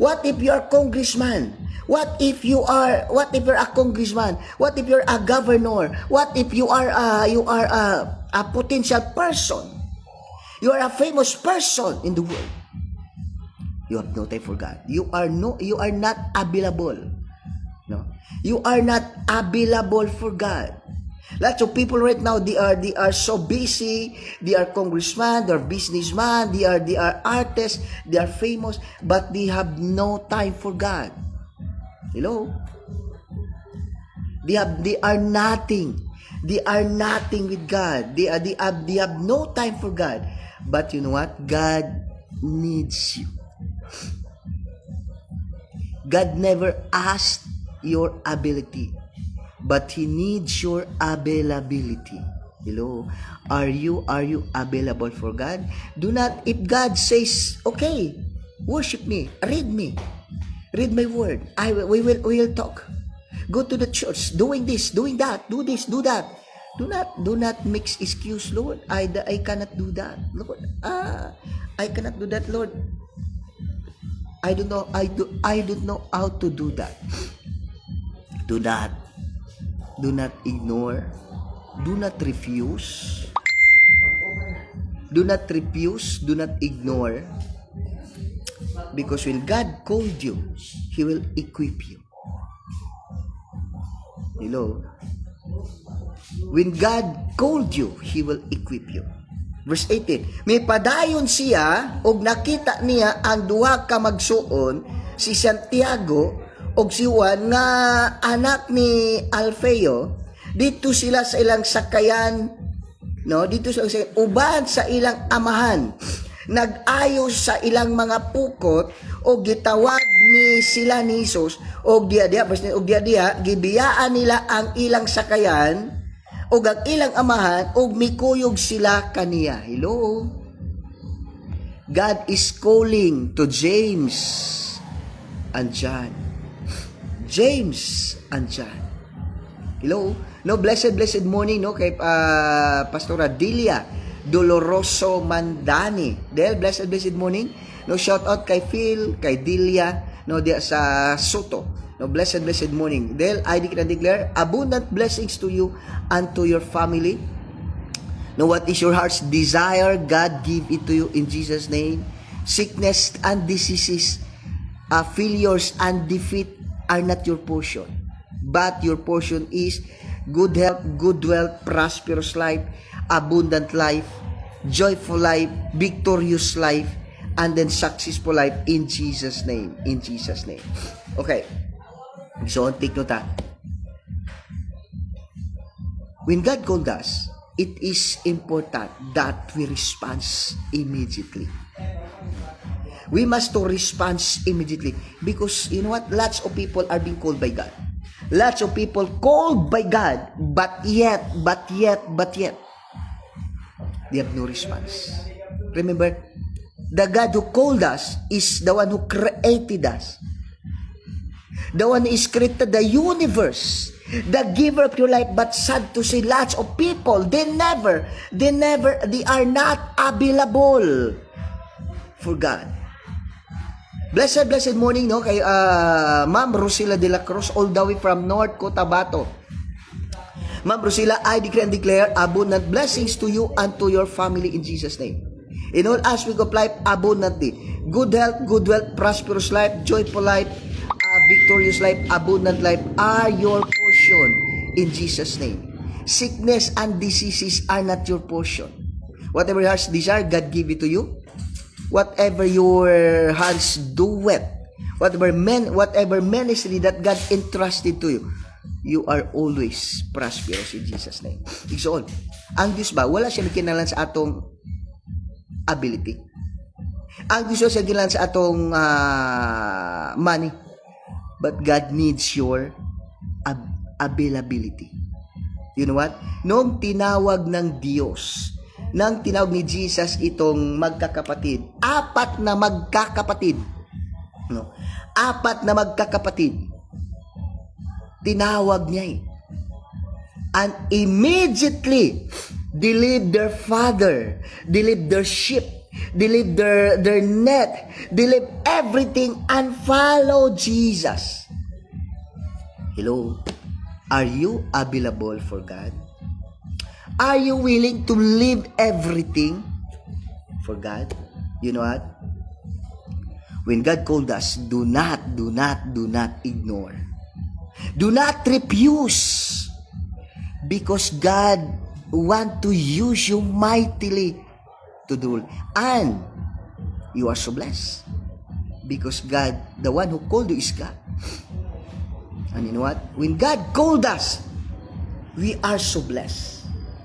What if you are congressman? What if you're a congressman? What if you're a governor? What if you are a potential person? You are a famous person in the world. You have no time for God. You are not available. No, you are not available for God. Lots of people right now, they are so busy. They are congressmen, they are businessmen, they are artists, they are famous, but they have no time for God. Hello? They are nothing. They are nothing with God. They have no time for God. But you know what? God needs you. God never asked your ability, but He needs your availability. Hello? Are you available for God? Do not, if God says, okay, worship me, read my word, we will talk. Go to the church, doing this, doing that, do this, do that. Do not mix excuse, Lord. I cannot do that. Lord, I cannot do that, Lord. I don't know how to do that. Do not ignore. Do not refuse. Do not refuse, do not ignore. Because when God called you, He will equip you. Hello? When God called you, He will equip you. Verse 18, may padayon siya, og nakita niya ang duha ka magsuon, si Santiago, og si Juan, nga anak ni Alfeo, dito sila sa ilang sakayan, no? Dito sila sa uban sa ilang amahan, nag-ayo sa ilang mga pukot, o gitawag ni sila ni Jesus, o dia gibiyaan nila ang ilang sakayan, o ang ilang amahan, o mikuyog sila kaniya. Hello? God is calling to James and John. James and John. Hello? No, blessed morning, no, kay Pastora Delia Doloroso Mandani. Del, blessed morning. No, shout out kay Phil, kay Delia, no, dia sa Soto. No, blessed morning. Del, I declare abundant blessings to you and to your family. No, what is your heart's desire? God give it to you in Jesus' name. Sickness and diseases, failures and defeat are not your portion. But your portion is good health, good wealth, prosperous life, abundant life, joyful life, victorious life, and then successful life in Jesus' name. In Jesus' name. Okay. So, take note. When God called us, it is important that we respond immediately. We must to respond immediately because you know what? Lots of people are being called by God. Lots of people called by God, but yet, they have no response. Remember, the God who called us is the one who created us. The one who is created the universe, the giver of your life. But sad to say, lots of people, they are not available for God. Blessed morning, no, kay Ma'am Rosila de la Cruz, all the way from North Cotabato. Ma'am Rosila, I decree and declare abundant blessings to you and to your family in Jesus' name. In all aspects of life, abundantly. Good health, good wealth, prosperous life, joyful life, victorious life, abundant life are your portion in Jesus' name. Sickness and diseases are not your portion. Whatever your heart's desire, God give it to you. Whatever your hands do it, whatever ministry that God entrusted to you, you are always prosperous in Jesus' name. Igsoon, ang Diyos ba, wala siya kinahanglan sa atong ability. Ang Diyos siya kinahanglan sa atong money. But God needs your availability. You know what? Noong tinawag ng Diyos, nang tinawag ni Jesus itong magkakapatid, apat na magkakapatid, tinawag niya and immediately they leave their father, they leave their sheep, they leave their net, they leave everything and follow Jesus. Hello, are you available for God? Are you willing to leave everything for God? You know what? When God called us, do not ignore. Do not refuse. Because God want to use you mightily to do. And you are so blessed. Because God, the one who called you is God. And you know what? When God called us, we are so blessed.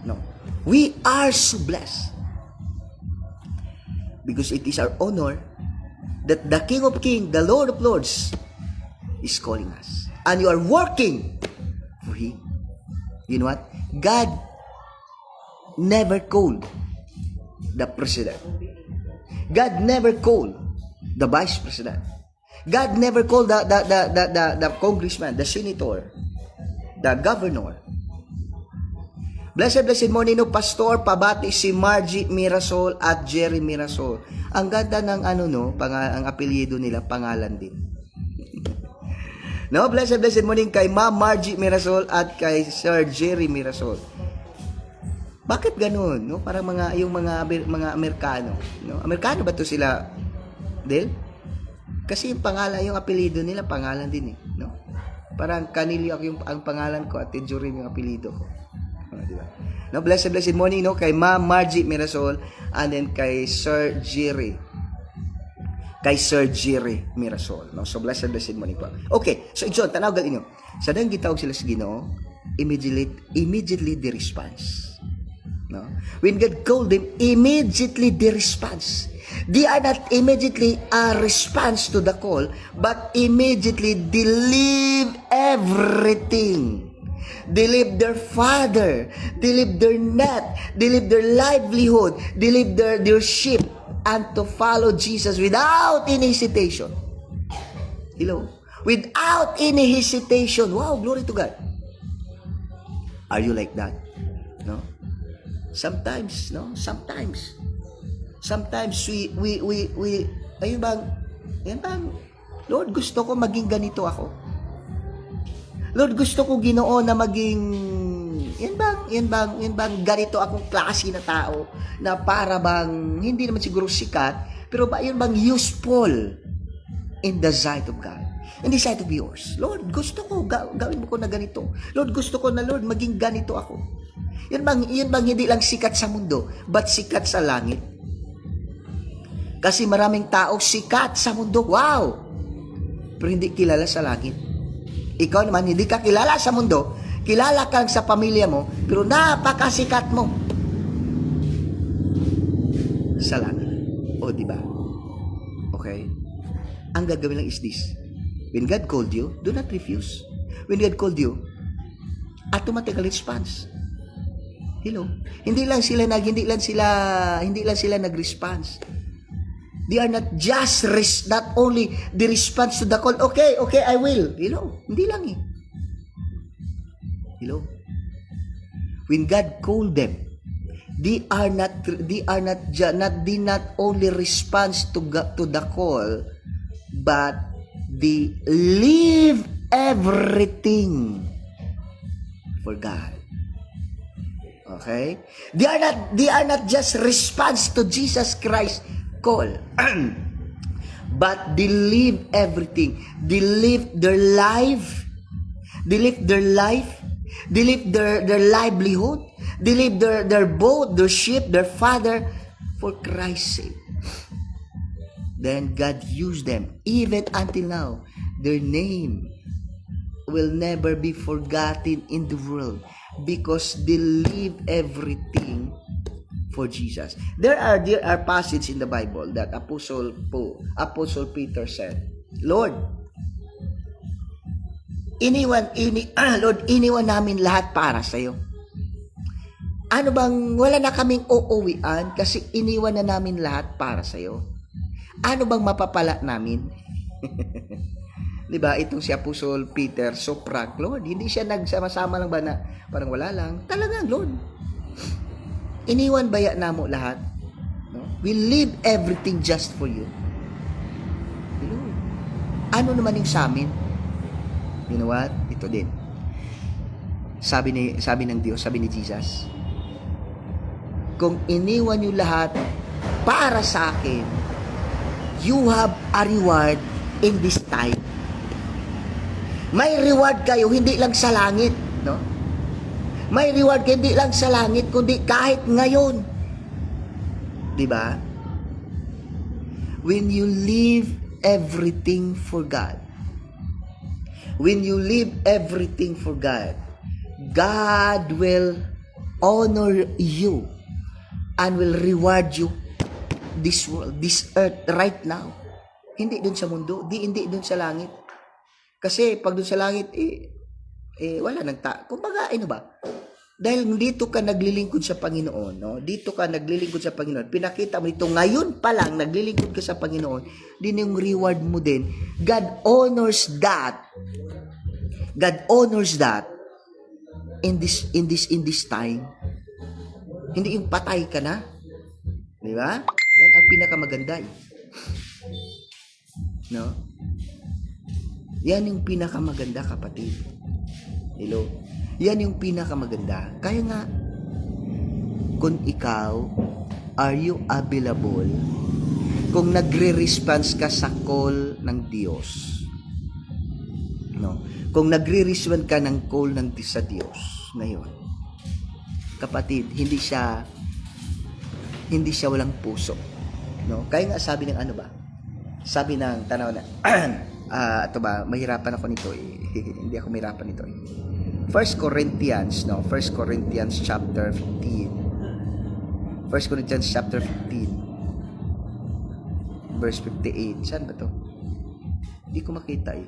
No. We are so blessed. Because it is our honor that the King of Kings, the Lord of Lords, is calling us. And you are working for Him. You know what? God never called the president. God never called the vice president. God never called the congressman, the senator, the governor. Blessed morning, no, Pastor, pabati si Margie Mirasol at Jerry Mirasol. Ang ganda ng ang apelyido nila, pangalan din. No, blessed morning kay Ma'am Margie Mirasol at kay Sir Jerry Mirasol. Bakit ganoon, no? Parang yung mga Amerikano, no? Amerikano ba to sila, Del? Kasi yung pangalan, yung apelyido nila, pangalan din eh, no? Parang Canilio ang pangalan ko at Tenjurim yung apelyido ko. Di ba? No, blessed morning, no? Kay Ma'am Margie Mirasol and then kay Sir Jerry. Kay Sir Jerry Mirasol, no? So blessed morning po. Okay, so John, tanaw gal inyo. Sa dang gitawag sila sa Ginoo, immediately the response. No? When God called them, immediately the response. They are not immediately a response to the call, but immediately they leave everything. They leave their father, they leave their net, they leave their livelihood, they leave their sheep, and to follow Jesus without any hesitation. Hello? Without any hesitation. Wow, glory to God. Are you like that? No? Sometimes, no? Sometimes we ayun bang, Lord, gusto ko maging ganito ako. Lord, gusto ko, Ginoo, na maging yan bang ganito akong klase na tao na para bang hindi naman siguro sikat, pero ba yun bang useful in the sight of God, in the sight of yours. Lord, gusto ko gawin mo ko na ganito. Lord, gusto ko na, Lord, maging ganito ako. Yan bang hindi lang sikat sa mundo, but sikat sa langit? Kasi maraming tao sikat sa mundo, wow! Pero hindi kilala sa langit. Ikaw naman, hindi ka kilala sa mundo, kilala ka sa pamilya mo, pero napakasikat mo sa langit. O, di ba? Okay? Ang gagawin lang is this. When God called you, do not refuse. When God called you, automatic response. Hello? Hindi lang sila nag-response. They are not just not only the response to the call. Okay, I will. Hello? Hindi lang eh. Hello? When God called them, they not only response to the call, but they leave everything for God. Okay? They are not just response to Jesus Christ call, but they leave everything. They leave their life. They leave their life. They leave their livelihood. They leave their boat, their ship, their father for Christ's sake. Then God used them. Even until now, their name will never be forgotten in the world because they leave everything for Jesus. There are passages in the Bible that Apostle Peter said, Lord, iniwan namin lahat para sa iyo. Ano bang, wala na kaming uuwian kasi iniwan na namin lahat para sa iyo. Ano bang mapapala namin? Diba? Itong si Apostle Peter, soprak, Lord, hindi siya nagsama-sama lang ba na parang wala lang. Talagang, Lord, iniwan baya na mo lahat? No? We leave everything just for you. Lord, ano naman yung sa amin? You know what? Ito din. Sabi ng Diyos, sabi ni Jesus, kung iniwan nyo lahat para sa akin, you have a reward in this time. May reward kayo, hindi lang sa langit, no? May reward kayo, hindi lang sa langit, kundi kahit ngayon. Diba? When you leave everything for God, God will honor you and will reward you this world, this earth right now. Hindi dun sa mundo, hindi dun sa langit. Kasi pag dun sa langit, wala kumbaga, ano ba? Dahil dito ka naglilingkod sa Panginoon, no? Dito ka naglilingkod sa Panginoon. Pinakita mo dito, ngayon pa lang naglilingkod ka sa Panginoon, din yung reward mo din. God honors that. God honors that in this time. Hindi yung patay ka na. Di ba? Yan ang pinakamaganda. No? Yan yung pinakamaganda, kapatid. Hello? Yan yung pinakamaganda. Kaya nga, kung ikaw, are you available? Kung nagre-response ka sa call ng Diyos. No? Kung nagre-respond ka ng call sa Diyos ngayon. Kapatid, hindi siya walang puso. No? Kaya nga sabi ng ano ba? Sabi ng tanaw na ito ba, mahirapan ako nito eh. Hindi ako mahirapan nito eh. 1 Corinthians chapter 15. 1 Corinthians chapter 15 verse 58. Saan ba to? Hindi ko makita eh.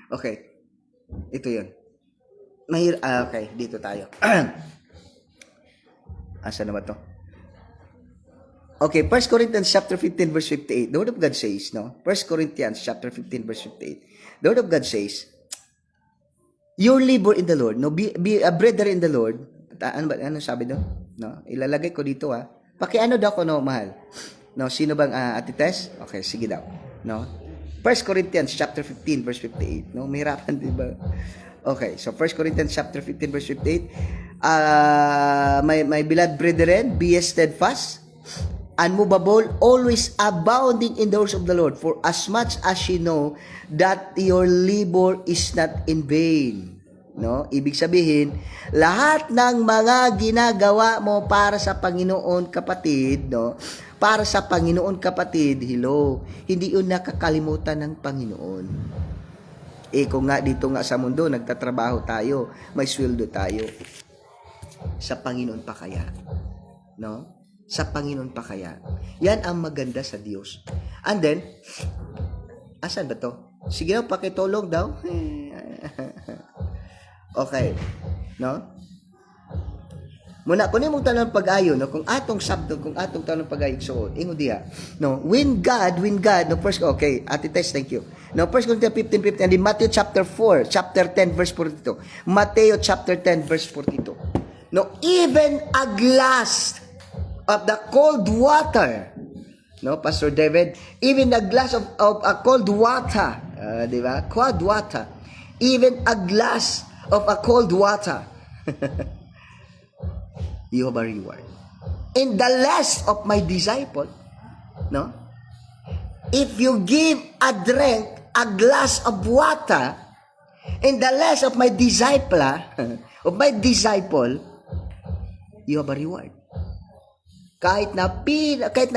Okay. Ito 'yun. Okay, dito tayo. Asa na ba to? Okay, 1 Corinthians chapter 15 verse 58. The word of God says, no? 1 Corinthians chapter 15 verse 58. The word of God says, your labor in the Lord, no? Be a brother in the Lord. Ano sabi doon? No? Ilalagay ko dito Pakiano daw ko, no, mahal. No, sino bang Ate Tess? Okay, sige daw. No? 1 Corinthians chapter 15 verse 58. No, mahirapan, di ba? Okay, so 1 Corinthians chapter 15 verse 58. My beloved brethren, be steadfast, unmovable, always abounding in the works of the Lord, for as much as you know that your labor is not in vain. No? Ibig sabihin, lahat ng mga ginagawa mo para sa Panginoon, kapatid, no? Para sa Panginoon, kapatid, hindi yun nakakalimutan ng Panginoon. Kung nga dito nga sa mundo, nagtatrabaho tayo, may sweldo tayo. Sa Panginoon pa kaya? No? Sa Panginoon pa kaya? Yan ang maganda sa Diyos. And then, asan ba to? Sige daw, pakitulog daw. Okay. No? Muna, kung yung tanong pag-ayo, no? Kung atong tanong pag-ayo, so, ingo diha. No? When God, no, first, okay, Ate Tess, thank you. No, 1 Corinthians 15, and in Matthew chapter 10, verse 42. Matthew chapter 10, verse 42. No, even a glass of the cold water, no, Pastor David, even a glass of a cold water, di ba? Cold water. Even a glass of a cold water, you have a reward. In the last of my disciple, no? If you give a glass of water, in the last of my disciple, you have a reward. Kahit na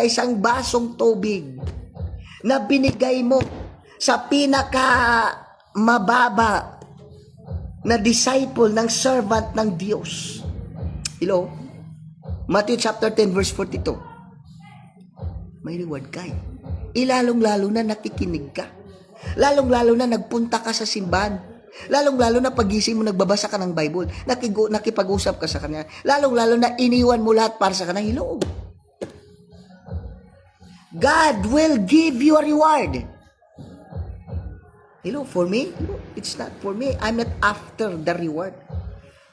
isang basong tubig na binigay mo sa pinaka mababa na disciple ng servant ng Diyos. Hello? Matthew chapter 10 verse 42. May reward ka. Lalong-lalo na nakikinig ka. Lalong-lalo na nagpunta ka sa simbahan. Lalong-lalo na pagising mo nagbabasa ka ng Bible. Nakipag-usap ka sa Kanya. Lalong-lalo na iniwan mo lahat para sa Kanya. Hello? God will give you a reward. Hello, for me? It's not for me. I'm not after the reward.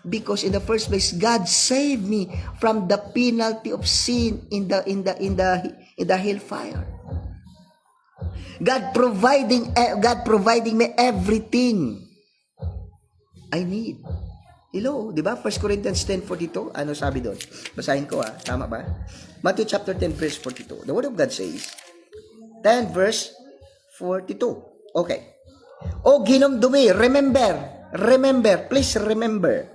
Because in the first place, God saved me from the penalty of sin in the hellfire. God providing me everything I need. Hello, di ba? 1 Corinthians 10:42. Ano sabi doon? Basahin ko tama ba? Matthew chapter 10 verse 42. The word of God says 10 verse 42. Okay. O ginomdumi, remember, please remember.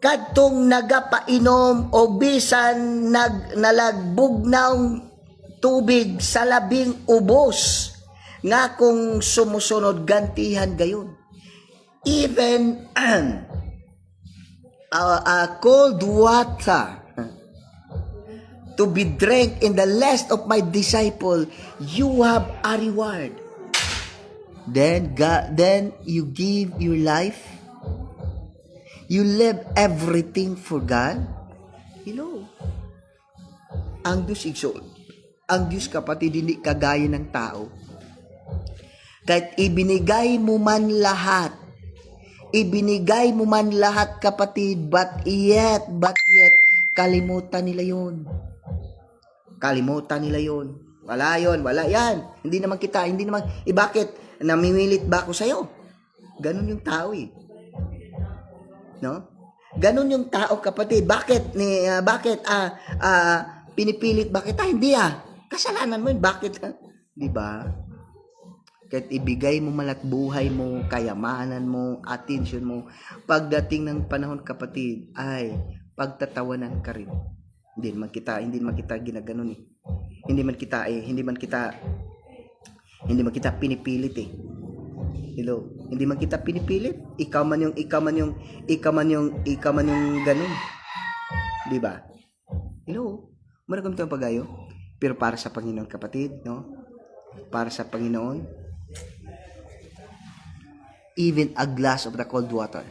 Kadtong nagapainom o bisan nalagbugnaw tubig sa labing ubos nga kung sumusunod gantihan gayon. Even cold water to be drank in the last of my disciple, you have a reward. Then you give your life. You live everything for God. Hello. Ang Diyos kapatid, hindi kagaya ng tao. Kahit ibinigay mo man lahat kapatid, but yet, kalimutan nila yun. Wala yan. Hindi naman, bakit? Namimilit ba ako sa'yo? Ganun yung tao No? Ganon yung tao, kapatid. Bakit pinipilit? Bakit hindi kasalanan mo yun? Bakit? Di ba? Kahit ibigay mo man at buhay mo, kayamanan mo, attention mo, pagdating ng panahon, kapatid, ay pagtatawanan ka rin. Hindi man kita ginaganon eh. Hindi man kita pinipilit eh. Hello, hindi man kita pinipilit. Ikaw man yung ganun. Di ba? Hello, maragam tayong pagayo. Pero para sa Panginoon, kapatid, no? Para sa Panginoon, even a glass of the cold water,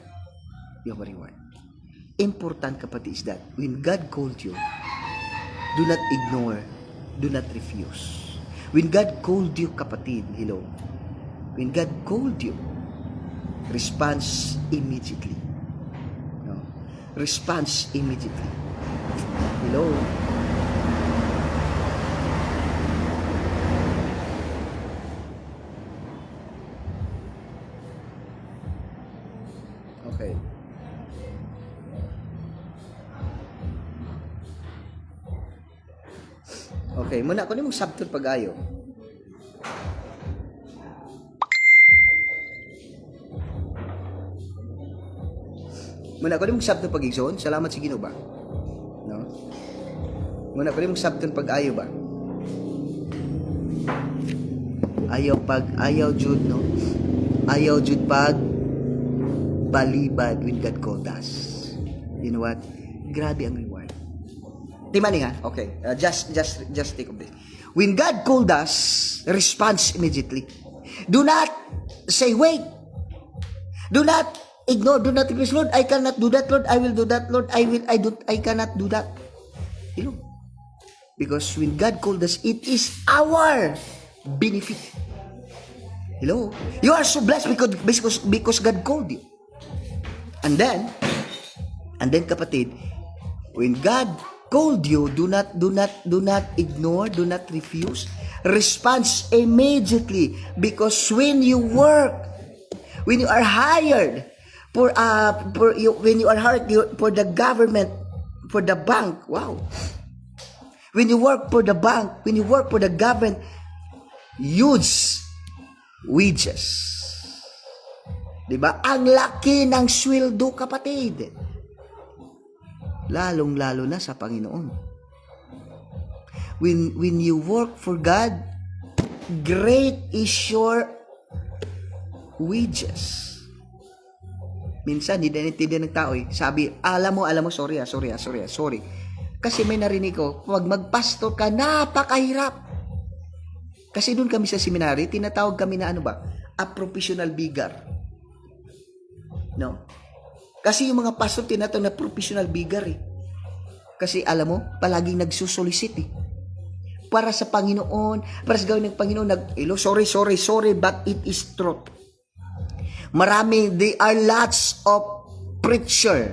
you have a reward. Important, kapatid, is that when God called you, do not ignore, do not refuse. When God called you, kapatid, hello, when God called you, response immediately. No? Response immediately. Hello. Okay. Okay, muna ako nimong sabton pag-ayo. Muna ko nimong sabton pag-igsoon, salamat sa Ginoo ba? No? Muna ko nimong sabton pag-ayo ba? Ayaw jud, no? Ayaw jud pag balibad when God called us. You know what? Grabe ang reward. Timani ha? Okay. Just take of this. When God called us, response immediately. Do not say wait. Do not ignore. Do not refuse, Lord. I cannot do that, Lord. I will do that, Lord. I cannot do that. You know? Because when God called us, it is our benefit. Hello? You are so blessed because God called you. And then kapatid, when God called you, do not ignore, do not refuse. Response immediately, because when you are hired when you are hired for the government, for the bank, wow. When you work for the bank, when you work for the government, huge wages. Diba? Ang laki ng sweldo, kapatid. Lalong-lalo na sa Panginoon. When you work for God, great is your wages. Minsan, hindi naintindihan ng tao eh. Sabi, alam mo, sorry. Kasi may narinig ko, pag magpastor ka, napakahirap. Kasi doon kami sa seminary, tinatawag kami na a professional beggar. No? Kasi yung mga pastor tinatawag na professional beggar eh. Kasi alam mo, palaging nagsusolicit eh. Para sa Panginoon, para sa gawin ng Panginoon, sorry, but it is truth. There are lots of preacher,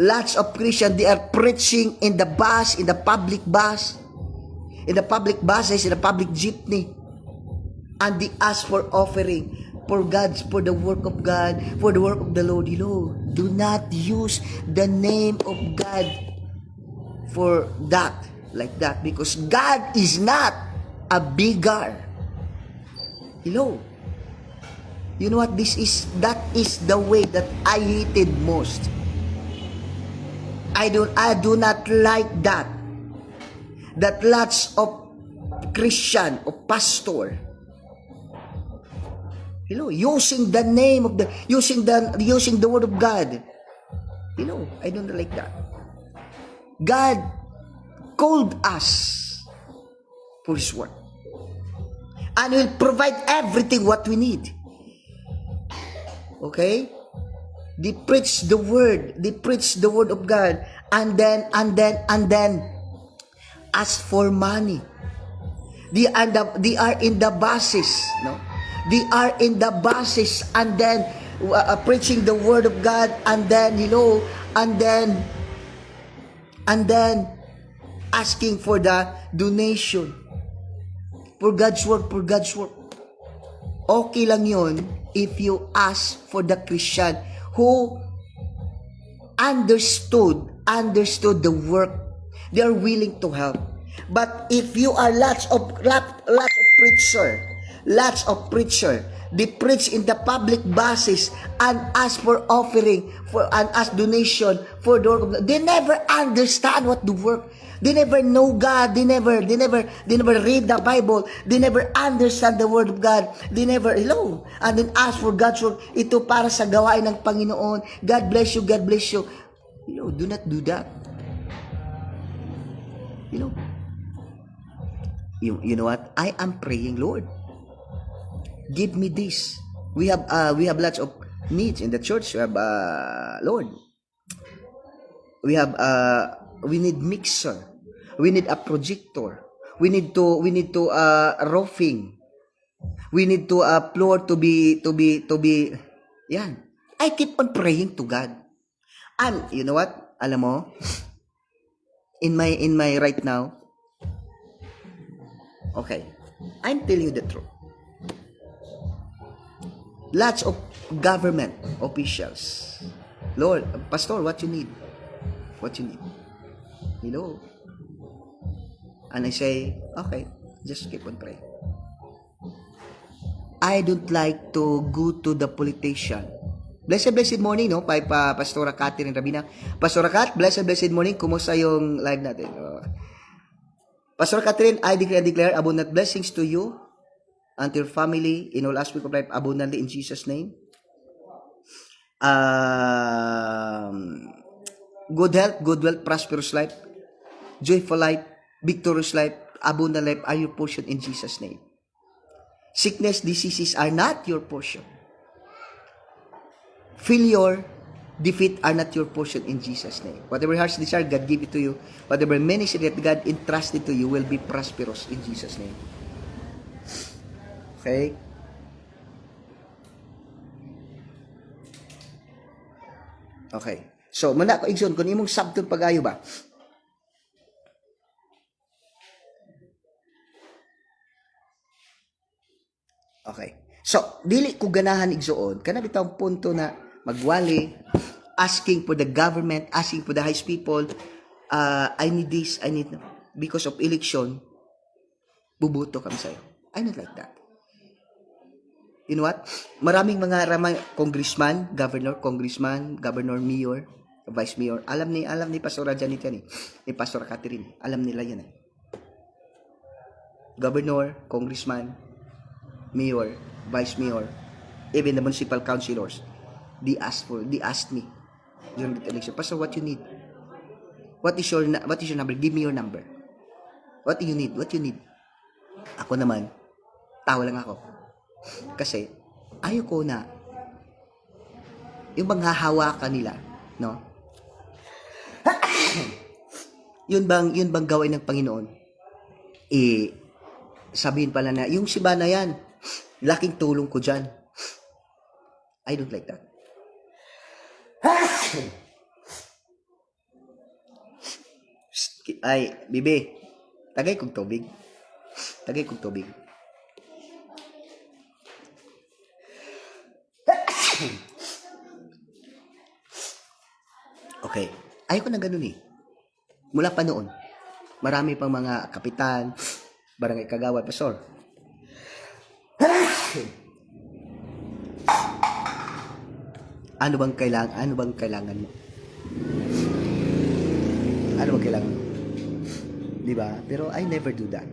lots of Christian, they are preaching in the bus, in the public buses, in the public jeepney, and they ask for offering for the work of God, for the work of the Lord. Do not use the name of God for that, like that, because God is not a beggar. You know what this is? That is the way that I hated most. I do not like that. That lots of Christian or pastor, using the name of using the word of God. I don't like that. God called us for His word, and will provide everything what we need. Okay? They preach the word of God, and then ask for money. They are in the buses, no? They are in the buses, and then preaching the word of God, and then and then asking for the donation for God's work. Okay lang yun if you ask for the Christian who understood the work. They are willing to help. But if you are lots of preacher, they preach in the public buses and ask for offering and ask donation for the work of God. They never understand what the work. They never know God. They never read the Bible. They never understand the Word of God. They never, and then ask for God's work. Ito para sa gawain ng Panginoon. God bless you, God bless you. Do not do that. You know what? I am praying, Lord, give me this. We have lots of needs in the church. We have Lord. We need mixer. We need a projector. We need to roofing. We need to floor to be yan. I keep on praying to God. And you know what? Alam mo, in my right now, okay, I'm telling you the truth. Lots of government officials. Lord, Pastor, what you need? What you need? And I say, okay, just keep on praying. I don't like to go to the politician. Blessed morning, no? Pastora Catherine Rabina. Pastora Kat, blessed morning. Kumusta yung live natin? Pastor Catherine, I declare abundant blessings to you and to your family in all aspects of life abundantly in Jesus' name. Good health, good wealth, prosperous life, joyful life, victorious life, abundant life are your portion in Jesus' name. Sickness, diseases are not your portion. Failure, defeat are not your portion in Jesus' name. Whatever heart's desire, God give it to you. Whatever ministry that God entrusted to you will be prosperous in Jesus' name. Okay? Okay. So, muna ko igsoon, kung imong sabton pag-ayo ba? Okay. So, dili ko ganahan igsoon, kana bitang punto na magwali, asking for the government, asking for the highest people, I need this, I need, because of election, bubuto kami sa'yo. I not like that. You know what? Maraming mga congressman, governor, mayor, vice mayor. Alam ni Pastor Janet yan ni Pastor Catherine. Alam nila yan Governor, congressman, mayor, vice mayor, even the municipal councilors, they asked me during the election, Pastor, what you need? What is your number? Give me your number. What do you need? What you need? Ako naman, tawa lang ako. Kasi, ayoko na yung bang hahawakan nila, no? yun bang gawin ng Panginoon? Sabihin pala na, yung siba na yan, laking tulong ko dyan. I don't like that. Ay, bibi, tagay kong tubig. Okay. Ayoko na ganun Mula pa noon, marami pang mga kapitan, barangay kagawad, pastor. Ano bang kailangan mo? Di ba? Pero I never do that.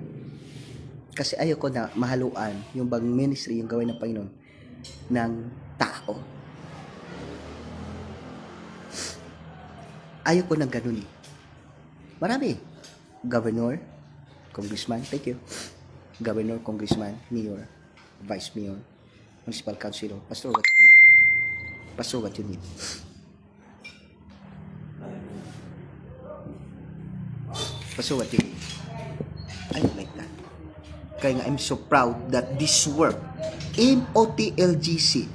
Kasi ayoko na mahaluan yung bang ministry, yung gawin ng Panginoon ng tao. Ayoko na ganun Marami. Governor, congressman, thank you. Governor, congressman, mayor, vice mayor, municipal councilor. Pastor, what you need? I don't like that. Kaya nga, I'm so proud that this work, MOTLGC,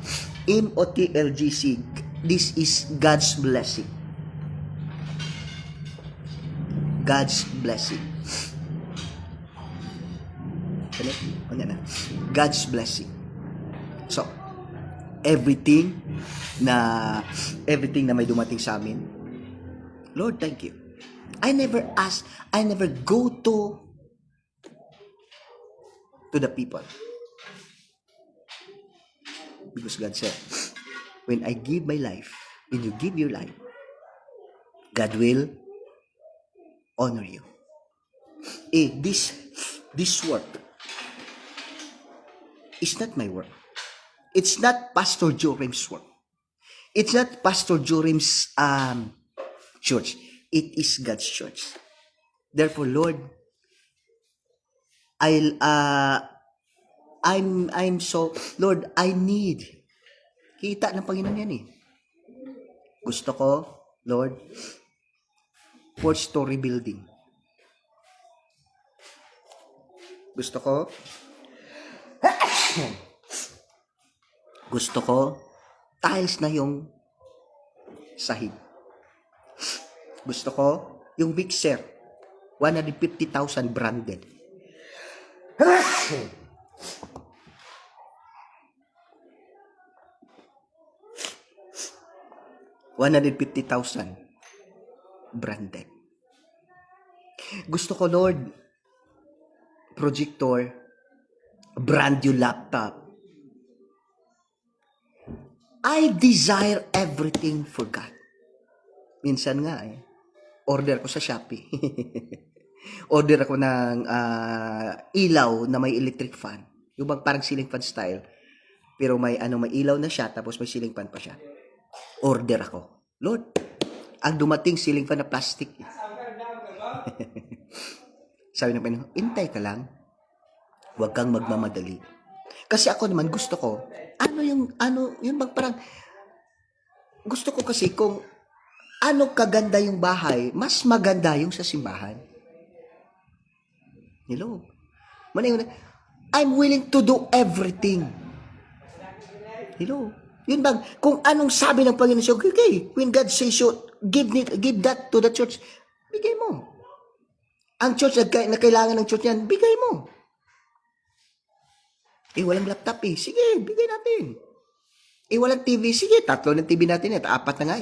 this is God's blessing. God's blessing. God's blessing. So, everything na may dumating sa amin, Lord, thank you. I never go to the people. Because God said, when I give my life, when you give your life, God will honor you. This work is not my work. It's not Pastor Jorim's work. It's not Pastor Jorim's church. It is God's church. Therefore, Lord, I'm so, Lord, I need. Kita ng Panginoon yan eh. Gusto ko, Lord, 4-story building. Gusto ko, tiles na yung sahig. Gusto ko, yung mixer, 150,000 branded. $150,000 branded. Gusto ko, Lord, projector, brand new laptop. I desire everything for God. Minsan nga order ko sa Shopee. Order ako ng ilaw na may electric fan. Yung parang ceiling fan style. Pero may ilaw na siya, tapos may ceiling fan pa siya. Order ako. Lord, ang dumating ceiling fan na plastic. Sabi ng Panginoon, intay ka lang. Huwag kang magmamadali. Kasi ako naman gusto ko, yun bang parang, gusto ko kasi kung kaganda yung bahay, mas maganda yung sa simbahan. Hello? I'm willing to do everything. Hello? Yun bang, kung anong sabi ng Panginoon siya, okay, when God says you, give that to the church, bigay mo. Ang church na kailangan ng church yan, bigay mo. Walang laptop sige, bigay natin. Walang TV, sige, 3 ng TV natin 4 na nga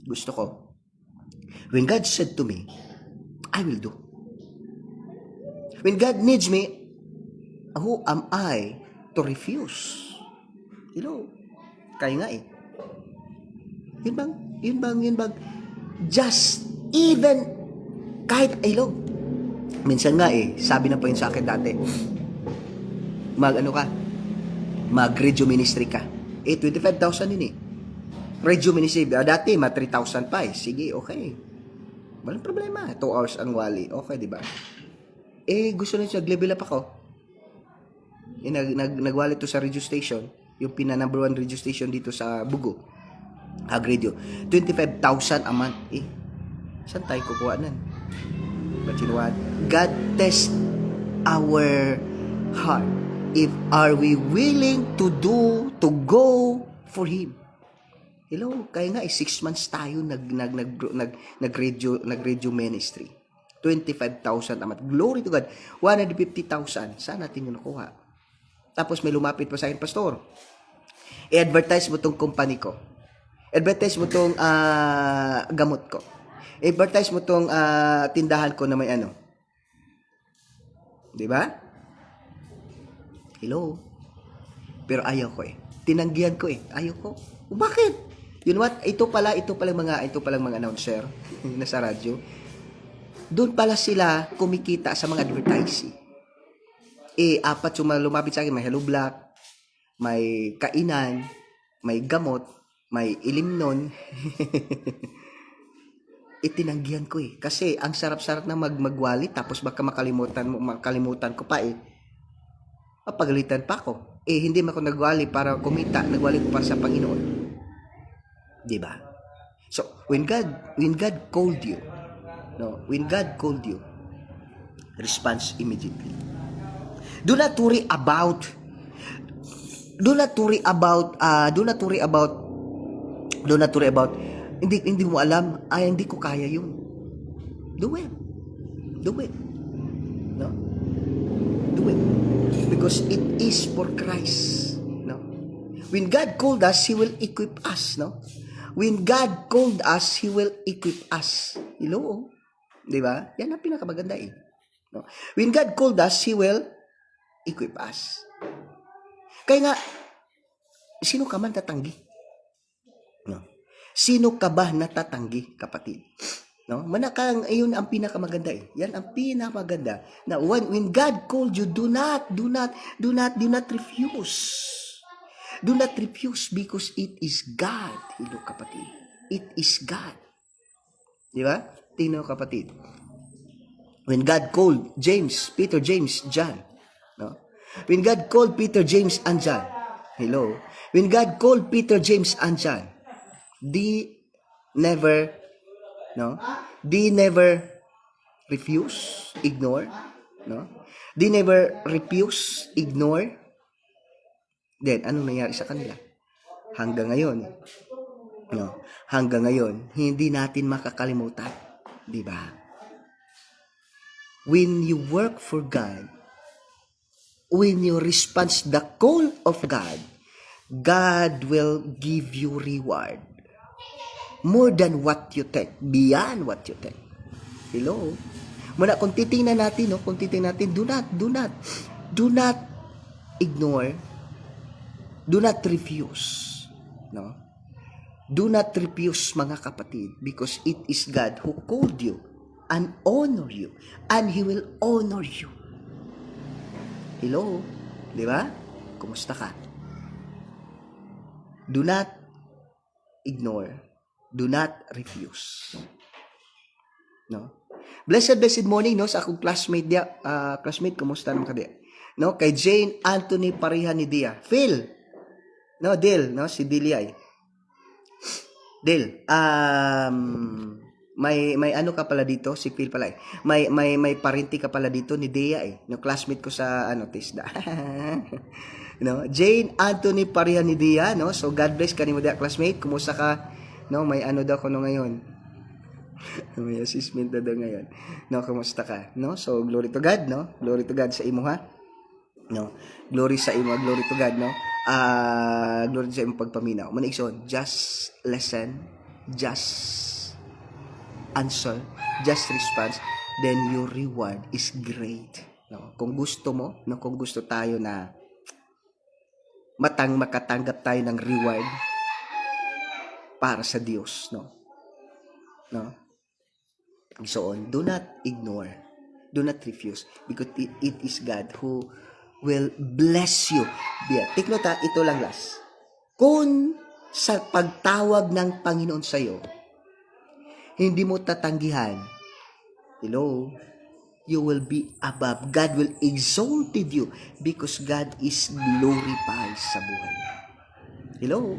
Gusto ko, when God said to me, I will do. When God needs me, who am I to refuse? Kaya nga Yun bang, just even, kahit, minsan nga sabi na po yun sa akin dati, mag-radio ministry ka. 25,000 yun Radio ministry, dati, 3,000 pa Sige, okay. Walang problema. 2 hours ang wali. Okay, di ba? Gusto na siya, level up ako. Nagwali to sa radio station, yung number 1 radio station dito sa Bugo. Radio. 25,000 a month. Saan tayo kukuha nan? But you know what? God test our heart. If are we willing to go for Him? Kaya nga 6 months tayo nag-radio ministry. 25,000 a month. Glory to God. 150,000. Saan natin yung nakuha? Tapos may lumapit pa sa akin, Pastor, i-advertise mo tong company ko. Advertise mo tong gamot ko. Advertise mo tong tindahan ko na may Di ba? Hello? Pero ayaw ko Tinanggihan ko Ayaw ko. Bakit? You know what? Ito pala mga announcer na sa radyo. Doon pala sila kumikita sa mga advertising. 4 lumapit sa akin, may Hello Black, may kainan, may gamot, may ilimnon. Itinanggihan ko Kasi ang sarap-sarap na magwali, tapos baka makalimutan ko pa Papagalitan pa ako. Hindi man ako nagwali para kumita, nagwali ko para sa Panginoon. Diba? So, when God called you, when God called you, response immediately. Do not worry about hindi mo alam, hindi ko kaya yun. Do it. No? Do it. Because it is for Christ. No? When God called us, He will equip us. No? When God called us, He will equip us. Hello? Di ba? Yan ang pinakamaganda eh. No? When God called us, He will equip us. Kaya nga, sino ka man tatanggi? No? Sino ka ba natatanggi, kapatid? No? Manakang, ayun ang pinakamaganda eh. Yan ang pinakamaganda. Na when God called you, do not refuse. Do not refuse because it is God. Hello, kapatid. It is God. Di ba? Tingnan mo, kapatid. When God called Peter, James, John. No? When God called Peter, James, and John. Hello? When God called Peter, James, and John, they never refuse, ignore, no? They never refuse, ignore. Then, anong nangyari sa kanila? Hanggang ngayon, no? Hanggang ngayon, hindi natin makakalimutan. Di ba? When you work for God, when you respond to the call of God, God will give you reward. More than what you think. Beyond what you think. Hello? Muna, kung titingnan natin, do not ignore, do not refuse. No? Do not refuse, mga kapatid, because it is God who called you and honor you, and He will honor you. Hello? Di ba? Kumusta ka? Do not ignore. Do not refuse. No? Blessed morning, no, sa akong classmate dia, kumusta naman ka dia? No, kay Jane Anthony Parihan ni Dia. Phil. No, Dil, no, si Diliay. Dil, may ano ka pala dito, si Phil pala eh. May parinti ka pala dito ni Dia eh. No, classmate ko sa TISDA. No, Jane Anthony Parihan ni Dia, no. So God bless kanimo dia, classmate. Kumusta ka? No, may ano daw ko no ngayon. May assessment daw ngayon. No, kumusta ka? No? So glory to God, no? Glory to God sa imo ha. No. Glory sa imo, glory to God, no? Glory sa imo pagpaminaw. Manigson, just listen, just answer, just response, then your reward is great. No? Kung gusto mo, no, kung gusto tayo na makatanggap tayo ng reward para sa Diyos, no? No? So on, do not ignore, do not refuse, because it is God who will bless you. Take note ha, ito lang last. Kung sa pagtawag ng Panginoon sa iyo, hindi mo tatanggihan, hello, you will be above. God will exalted you because God is glorified sa buhay. Hello?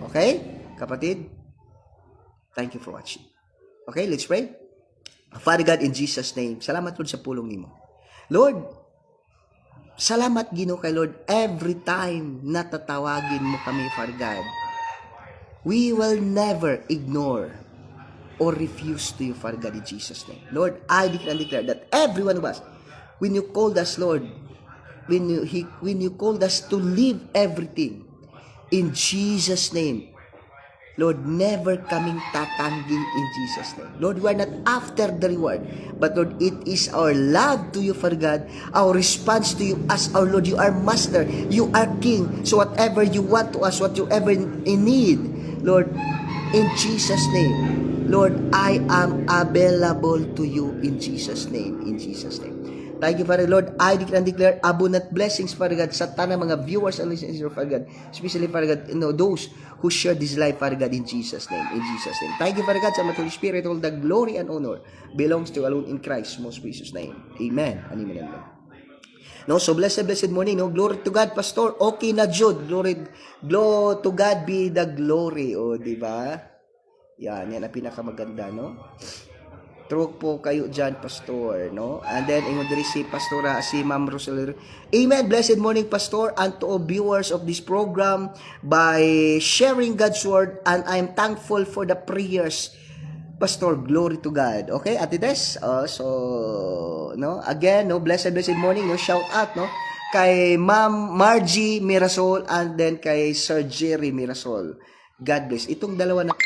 Okay? Kapatid? Thank you for watching. Okay, let's pray. Father God, in Jesus' name, salamat Lord sa pulong nimo. Lord, salamat Ginoo kay Lord, every time na tatawagin mo kami, Father God, we will never ignore or refuse to you, Father God, in Jesus' name. Lord, I declare that every one of us, when you called us, Lord, when you called us to leave everything, in Jesus' name, Lord, never kaming tatangging in Jesus' name. Lord, we are not after the reward, but Lord, it is our love to you, Father God, our response to you as our Lord. You are Master, you are King, so whatever you want to us, whatever you need, Lord, in Jesus' name, Lord, I am available to you in Jesus' name, in Jesus' name. Thank you, Father Lord. I declare abundant blessings, Father God, sa tanang mga viewers and listeners, Father God. Especially, Father God, those who share this life, Father God, in Jesus' name. In Jesus' name. Thank you, Father God, sa Holy Spirit. All the glory and honor belongs to alone in Christ's most precious name. Amen. Amen. No, so blessed morning. No, glory to God, Pastor. Okay na, Jude. Glory to God be the glory. O, di ba? Yan ang pinakamaganda, no? True po kayo dyan, Pastor, no? And then, ingon diri si Pastora, si Ma'am Rosalie. Amen. Blessed morning, Pastor, and to all viewers of this program by sharing God's word, and I'm thankful for the prayers, Pastor. Glory to God. Okay, Ate Des? No? Again, no? Blessed morning, no? Shout out, no? Kay Ma'am Margie Mirasol, and then kay Sir Jerry Mirasol. God bless. Itong dalawa na to,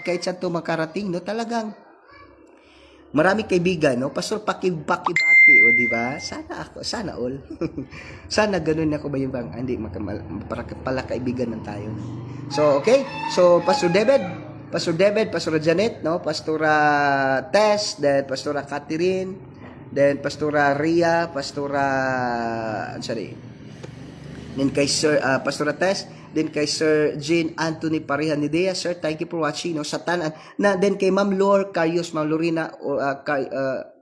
kahit sa to makarating, no, talagang marami kaibigan, no? Pastor, pakibati, o di ba? Sana all. Sana ganun ako ba yung bang, hindi, para pala kaibigan ng tayo. So, okay? So, Pastor David, Pastor Janet, no? Pastora Tess, then Pastora Catherine, then Pastora Ria, then kay Sir Pastora Tess, then kay Sir Jean Anthony Pareha ni Dea. Sir, thank you for watching, no, sa tanan na, then kay Ma'am Lor Carios, Ma'am Lorena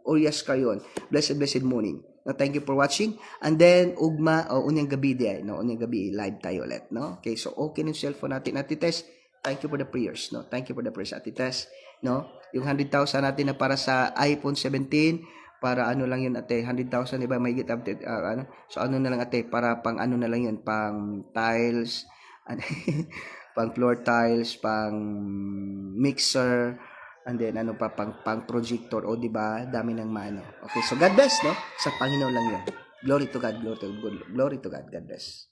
Orias Carion, blessed morning, no, thank you for watching. And then ugma unyang gabi live tayo ulit, no. Okay, so okay ng cellphone natin, Ate Tess, thank you for the prayers, no, thank you for the prayers, Ate Tess, no. Yung 100,000 natin na para sa iPhone 17, para ano lang yun, ate, 100,000, diba, may get up ano, so ano na lang, ate, para pang ano na lang yun, pang tiles, pang floor tiles, pang mixer, and then ano pa, pang projector, o diba, dami ng mano. Okay, so God bless, no, sa Panginoon lang yun. Glory to God, God bless.